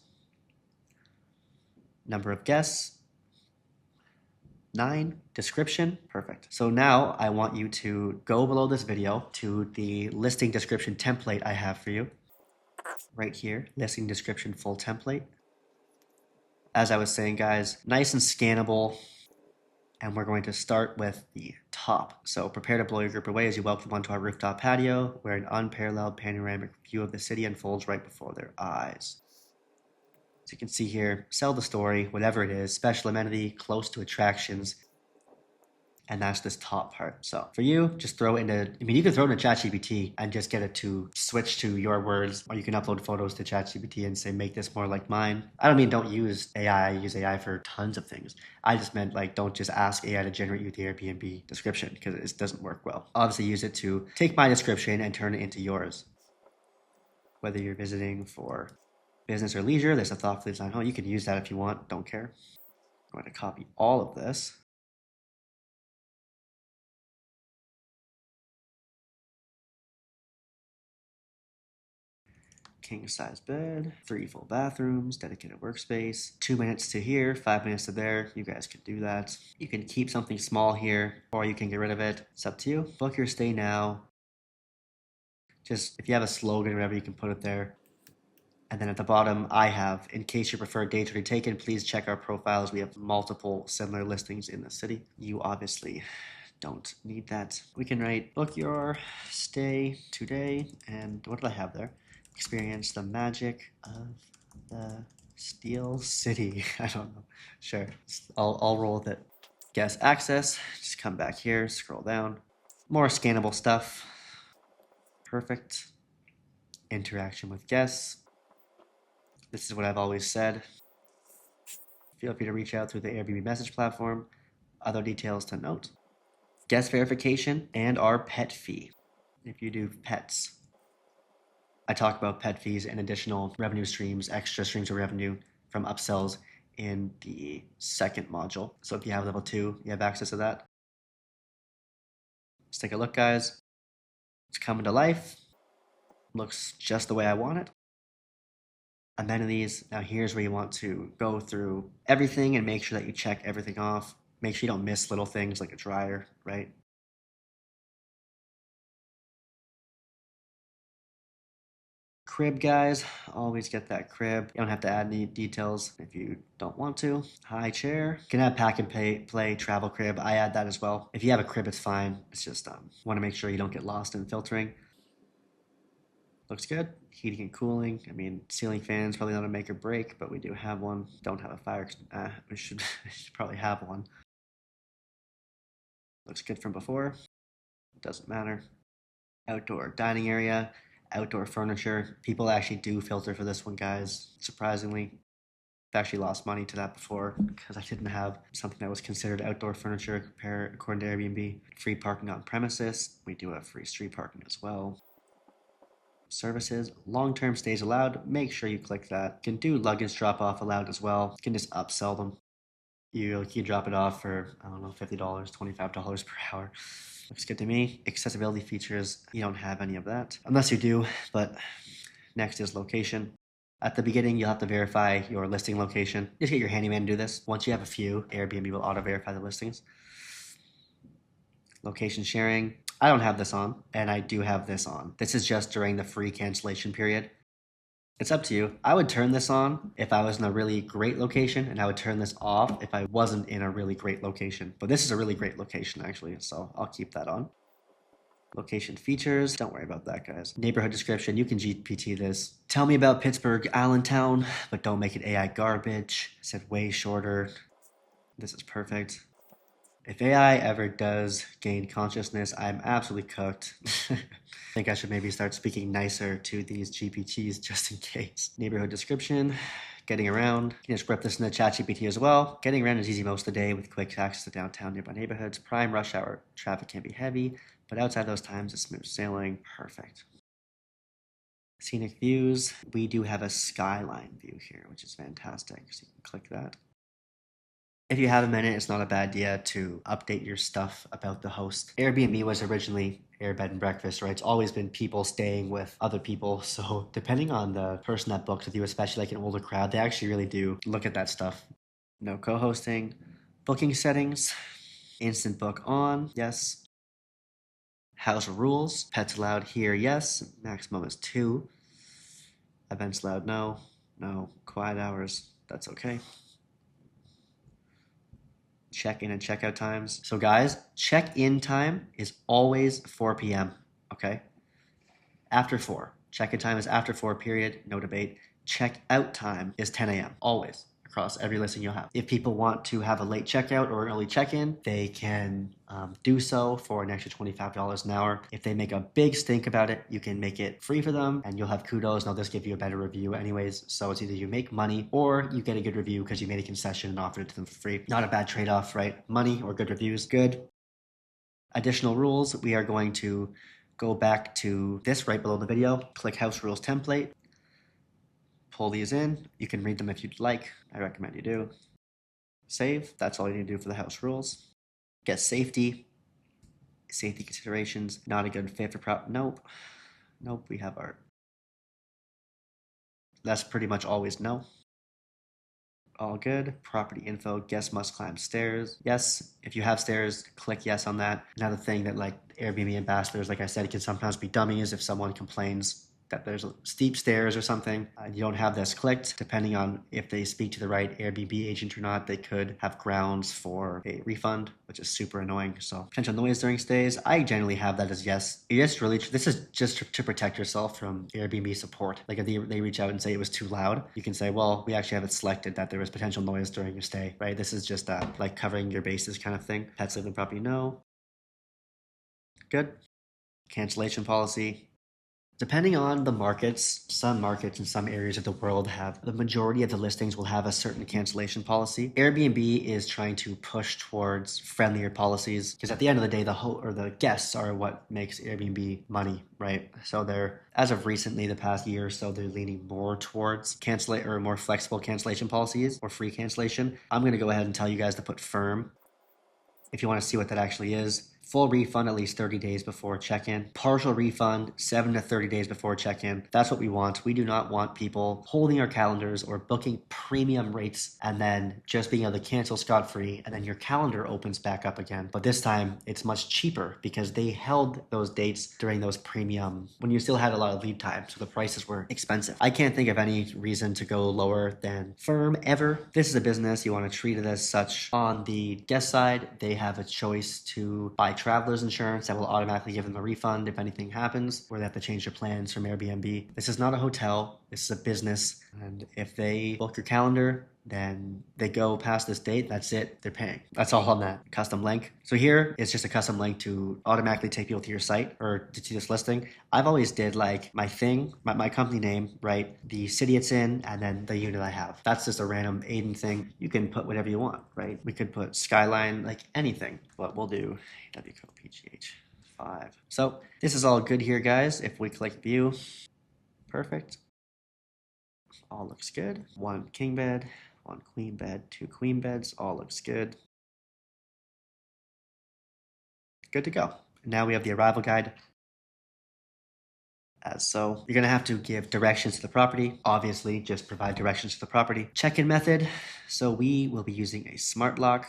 Number of guests, 9. Description, perfect. So now I want you to go below this video to the listing description template I have for you. Right here, listing description full template. As I was saying, guys, nice and scannable. And we're going to start with the top. So prepare to blow your group away as you welcome onto our rooftop patio, where an unparalleled panoramic view of the city unfolds right before their eyes. So you can see here, sell the story, whatever it is, special amenity, close to attractions, and that's this top part. So for you, just throw it into, I mean, you can throw it into ChatGPT and just get it to switch to your words, or you can upload photos to ChatGPT and say, make this more like mine. I don't mean don't use AI, use AI for tons of things. I just meant like, don't just ask AI to generate you the Airbnb description because it doesn't work well. Obviously use it to take my description and turn it into yours. Whether you're visiting for business or leisure, there's a thoughtfully designed home. You can use that if you want, don't care. I'm going to copy all of this. King size bed, 3 full bathrooms, dedicated workspace, 2 minutes to here, 5 minutes to there. You guys can do that. You can keep something small here, or you can get rid of it. It's up to you. Book your stay now. Just if you have a slogan or whatever, you can put it there. And then at the bottom, I have, in case your preferred dates are taken, please check our profiles. We have multiple similar listings in the city. You obviously don't need that. We can write, book your stay today. And what did I have there? Experience the magic of the Steel City. I don't know. Sure. I'll roll with it. Guest access. Just come back here, scroll down. More scannable stuff. Perfect. Interaction with guests. This is what I've always said. Feel free to reach out through the Airbnb message platform. Other details to note. Guest verification and our pet fee. If you do pets, I talk about pet fees and additional revenue streams, extra streams of revenue from upsells in the second module. So if you have level 2, you have access to that. Let's take a look, guys. It's coming to life. Looks just the way I want it. Amenities. Now here's where you want to go through everything and make sure that you check everything off. Make sure you don't miss little things like a dryer, right? Crib, guys, always get that crib. You don't have to add any details if you don't want to. High chair. You can add pack and play travel crib. I add that as well. If you have a crib, it's fine. It's just want to make sure you don't get lost in filtering. Looks good. Heating and cooling. I mean, ceiling fans, probably not a make or break, but we do have one. Don't have a fire. We should probably have one. Looks good from before. Doesn't matter. Outdoor dining area. Outdoor furniture. People actually do filter for this one, guys. Surprisingly, I've actually lost money to that before because I didn't have something that was considered outdoor furniture according to Airbnb. Free parking on premises. We do have free street parking as well. Services, long-term stays allowed. Make sure you click that. You can do luggage drop-off allowed as well. You can just upsell them. You can drop it off for, I don't know, $50, $25 per hour. Looks good to me. Accessibility features, you don't have any of that. Unless you do, but next is location. At the beginning, you'll have to verify your listing location. Just get your handyman to do this. Once you have a few, Airbnb will auto-verify the listings. Location sharing. I don't have this on, and I do have this on. This is just during the free cancellation period. It's up to you. I would turn this on if I was in a really great location, and I would turn this off if I wasn't in a really great location. But this is a really great location, actually, so I'll keep that on. Location features, don't worry about that, guys. Neighborhood description, you can GPT this. Tell me about Pittsburgh, Allentown, but don't make it AI garbage. I said way shorter. This is perfect. If AI ever does gain consciousness, I'm absolutely cooked. I think I should maybe start speaking nicer to these GPTs just in case. Neighborhood description, getting around. You can just grep this into ChatGPT as well. Getting around is easy most of the day with quick access to downtown nearby neighborhoods. Prime rush hour traffic can be heavy, but outside those times, it's smooth sailing. Perfect. Scenic views. We do have a skyline view here, which is fantastic. So you can click that. If you have a minute, it's not a bad idea to update your stuff about the host. Airbnb was originally Air Bed and Breakfast, right? It's always been people staying with other people. So depending on the person that books with you, especially like an older crowd, they actually really do look at that stuff. No co-hosting. Booking settings. Instant book on, yes. House rules. Pets allowed here, yes. Maximum is 2. Events allowed, no. No. Quiet hours, that's okay. Check-in and check-out times. So guys, check-in time is always 4 p.m., okay? After 4. Check-in time is after 4, period, no debate. Check-out time is 10 a.m., always, across every listing you'll have. If people want to have a late checkout or an early check-in, they can do so for an extra $25 an hour. If they make a big stink about it, you can make it free for them and you'll have kudos and they'll just give you a better review anyways. So it's either you make money or you get a good review because you made a concession and offered it to them for free. Not a bad trade-off, right? Money or good reviews, good. Additional rules, we are going to go back to this right below the video, click House Rules Template, pull these in. You can read them if you'd like. I recommend you do. Save, that's all you need to do for the house rules. Get safety considerations, not a good fit for nope, we have our, that's pretty much always no. All good. Property info, guests must climb stairs. Yes, if you have stairs, click yes on that. Another thing that like Airbnb ambassadors, like I said, can sometimes be dummies if someone complains that there's steep stairs or something. You don't have this clicked. Depending on if they speak to the right Airbnb agent or not, they could have grounds for a refund, which is super annoying. So potential noise during stays, I generally have that as yes. This is just to protect yourself from Airbnb support. Like if they reach out and say it was too loud, you can say, well, we actually have it selected that there was potential noise during your stay, right? This is just like covering your bases kind of thing. Pets live in property, no. Good. Cancellation policy. Depending on the markets, some markets in some areas of the world have, the majority of the listings will have a certain cancellation policy. Airbnb is trying to push towards friendlier policies because at the end of the day, the guests are what makes Airbnb money, right? So they're, as of recently, the past year or so, they're leaning more towards more flexible cancellation policies or free cancellation. I'm going to go ahead and tell you guys to put firm if you want to see what that actually is. Full refund at least 30 days before check-in. Partial refund 7 to 30 days before check-in. That's what we want. We do not want people holding our calendars or booking premium rates and then just being able to cancel scot-free and then your calendar opens back up again. But this time it's much cheaper because they held those dates during those premium when you still had a lot of lead time, so the prices were expensive. I can't think of any reason to go lower than firm ever. This is a business. You want to treat it as such. On the guest side, they have a choice to buy traveler's insurance that will automatically give them a refund if anything happens, or they have to change their plans from Airbnb. This is not a hotel. This is a business. And if they book your calendar, then they go past this date, that's it, they're paying. That's all on that custom link. So here, it's just a custom link to automatically take people to your site or to this listing. I've always did like my thing, my company name, right? The city it's in, and then the unit I have. That's just a random Aiden thing. You can put whatever you want, right? We could put Skyline, like anything, but we'll do WCOPGH 5. So this is all good here, guys. If we click view, perfect. All looks good. 1 king bed, 1 queen bed, 2 queen beds, all looks good. Good to go. Now we have the arrival guide. As so, you're going to have to give directions to the property. Obviously, just provide directions to the property. Check-in method. So we will be using a smart lock.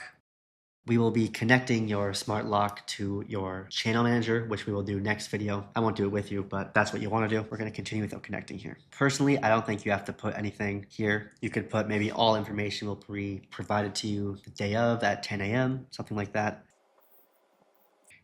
We will be connecting your smart lock to your channel manager, which we will do next video. I won't do it with you, but that's what you want to do. We're going to continue without connecting here. Personally, I don't think you have to put anything here. You could put maybe all information will be provided to you the day of at 10 a.m., something like that.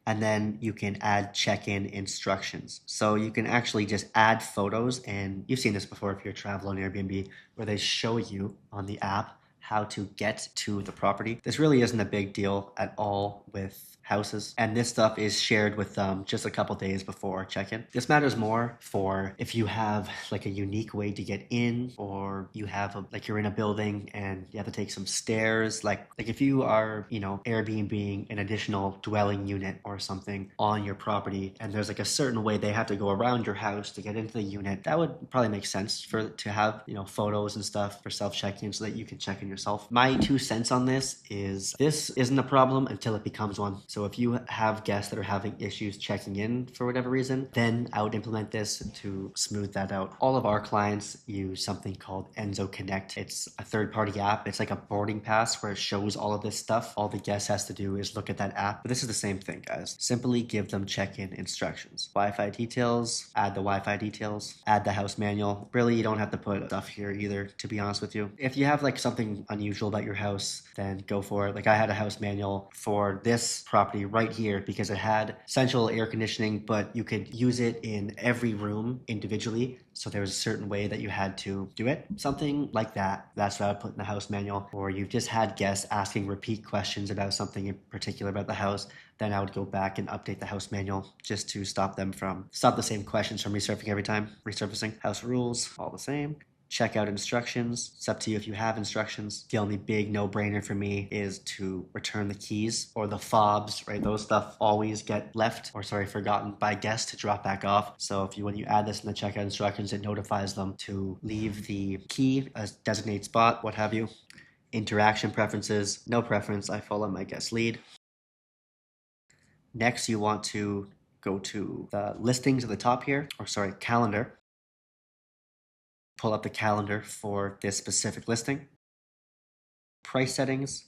And then you can add check-in instructions. So you can actually just add photos, and you've seen this before if you're a traveler on Airbnb, where they show you on the app how to get to the property. This really isn't a big deal at all with houses, and this stuff is shared with them just a couple days before check-in. This matters more for if you have like a unique way to get in, or you have like you're in a building and you have to take some stairs, like if you are, Airbnb an additional dwelling unit or something on your property, and there's like a certain way they have to go around your house to get into the unit. That would probably make sense to have photos and stuff for self check-in so that you can check in yourself. My 2 cents on this isn't a problem until it becomes one. So if you have guests that are having issues checking in for whatever reason, then I would implement this to smooth that out. All of our clients use something called Enzo Connect. It's a third-party app. It's like a boarding pass where it shows all of this stuff. All the guest has to do is look at that app. But this is the same thing, guys. Simply give them check-in instructions. Wi-Fi details, add the Wi-Fi details, add the house manual. Really, you don't have to put stuff here either, to be honest with you. If you have like something something unusual about your house, then go for it. Like I had a house manual for this property right here because it had central air conditioning, but you could use it in every room individually. So there was a certain way that you had to do it. Something like that. That's what I would put in the house manual. Or you've just had guests asking repeat questions about something in particular about the house, then I would go back and update the house manual just to stop the same questions from resurfacing every time. Resurfacing. House rules, all the same. Check out instructions. It's up to you if you have instructions. The only big no-brainer for me is to return the keys or the fobs, right? Those stuff always get forgotten by guests to drop back off. So when you add this in the checkout instructions, it notifies them to leave the key as designated spot, what have you. Interaction preferences, no preference. I follow my guest lead. Next, you want to go to the listings at the top here, calendar. Pull up the calendar for this specific listing. Price settings.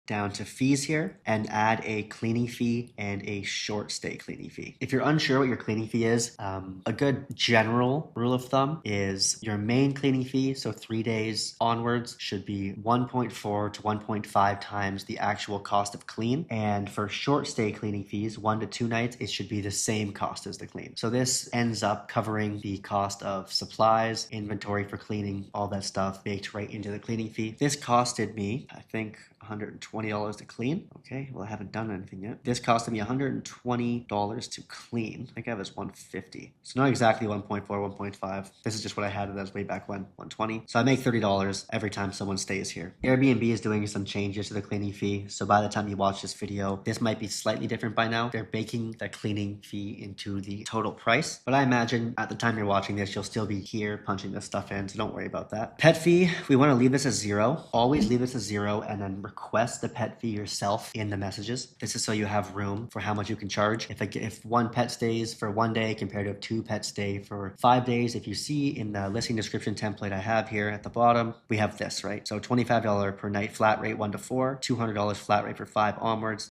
Down to fees here and add a cleaning fee and a short stay cleaning fee. If you're unsure what your cleaning fee is, a good general rule of thumb is your main cleaning fee, so 3 days onwards, should be 1.4 to 1.5 times the actual cost of clean. And for short stay cleaning fees, 1 to 2 nights, it should be the same cost as the clean. So this ends up covering the cost of supplies, inventory for cleaning, all that stuff baked right into the cleaning fee. This costed me, I think, $120 to clean. Okay, well, I haven't done anything yet. This costed me $120 to clean. I think I have this $150. So not exactly 1.4, 1.5. This is just what I had it as way back when, $120. So I make $30 every time someone stays here. Airbnb is doing some changes to the cleaning fee. So by the time you watch this video, this might be slightly different by now. They're baking the cleaning fee into the total price. But I imagine at the time you're watching this, you'll still be here punching this stuff in. So don't worry about that. Pet fee, we want to leave this as 0. Always leave this as 0 and then request the pet fee yourself in the messages. This is so you have room for how much you can charge. If one pet stays for 1 day compared to 2 pets stay for 5 days, if you see in the listing description template I have here at the bottom, we have this, right? So $25 per night flat rate 1 to 4, $200 flat rate for 5 onwards,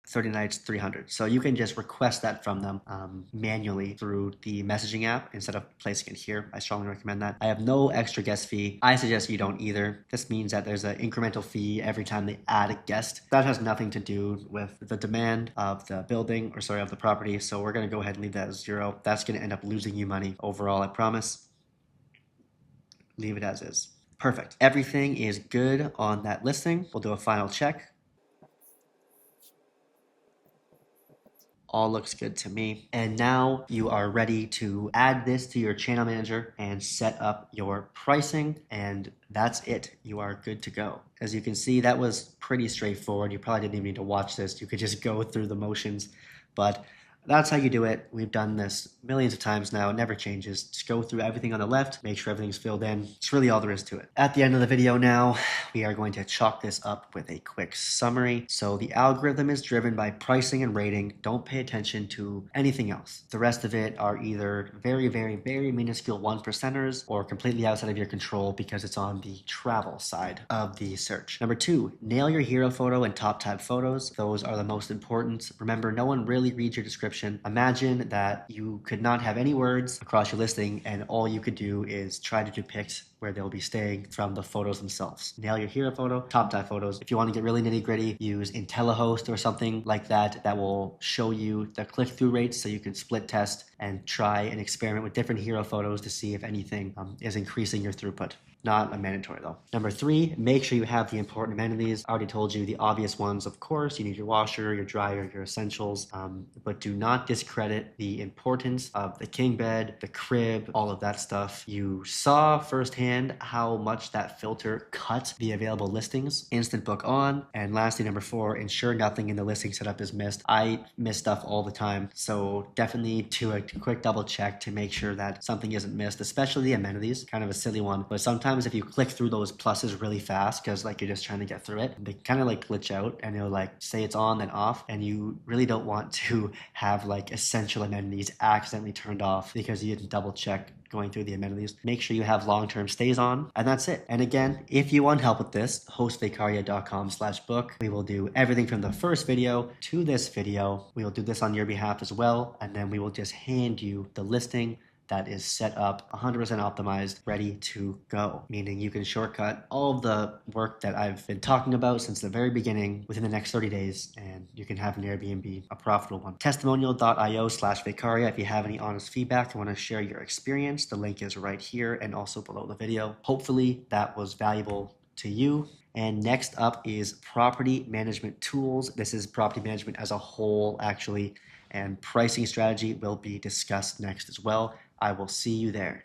30 nights, $300. So you can just request that from them manually through the messaging app instead of placing it here. I strongly recommend that. I have no extra guest fee. I suggest you don't either. This means that there's an incremental fee every time they add a guest. That has nothing to do with the demand of the building of the property. So we're going to go ahead and leave that as 0. That's going to end up losing you money overall, I promise. Leave it as is. Perfect. Everything is good on that listing. We'll do a final check. All looks good to me. And now you are ready to add this to your channel manager and set up your pricing. And that's it. You are good to go. As you can see, that was pretty straightforward. You probably didn't even need to watch this. You could just go through the motions. But that's how you do it. We've done this millions of times now. It never changes. Just go through everything on the left, make sure everything's filled in. It's really all there is to it. At the end of the video now, we are going to chalk this up with a quick summary. So the algorithm is driven by pricing and rating. Don't pay attention to anything else. The rest of it are either very, very, very minuscule 1%ers or completely outside of your control because it's on the travel side of the search. Number 2, nail your hero photo and top tab photos. Those are the most important. Remember, no one really reads your description. Imagine that you could not have any words across your listing and all you could do is try to depict where they'll be staying from the photos themselves. Nail your hero photo, top tab photos. If you want to get really nitty gritty, use IntelliHost or something like that that will show you the click-through rates so you can split test and try and experiment with different hero photos to see if anything is increasing your throughput. Not a mandatory though. Number 3, make sure you have the important amenities. I already told you the obvious ones, of course. You need your washer, your dryer, your essentials, but do not discredit the importance of the king bed, the crib, all of that stuff. You saw firsthand how much that filter cut the available listings. Instant book on. And lastly, number 4, ensure nothing in the listing setup is missed. I miss stuff all the time, so definitely do a quick double check to make sure that something isn't missed, especially the amenities. Kind of a silly one, but sometimes if you click through those pluses really fast because you're just trying to get through it, they kind of glitch out and it'll say it's on then off, and you really don't want to have essential amenities accidentally turned off because you didn't double check going through the amenities. Make sure you have long-term stays on, and that's it. And again, if you want help with this, host vacarya.com/book. We will do everything from the first video to this video. We will do this on your behalf as well, and then we will just hand you the listing, that is set up 100% optimized, ready to go, meaning you can shortcut all of the work that I've been talking about since the very beginning within the next 30 days, and you can have an Airbnb, a profitable one. Testimonial.io/Vacarya. If you have any honest feedback and want to share your experience, the link is right here and also below the video. Hopefully that was valuable to you. And next up is property management tools. This is property management as a whole, actually, and pricing strategy will be discussed next as well. I will see you there.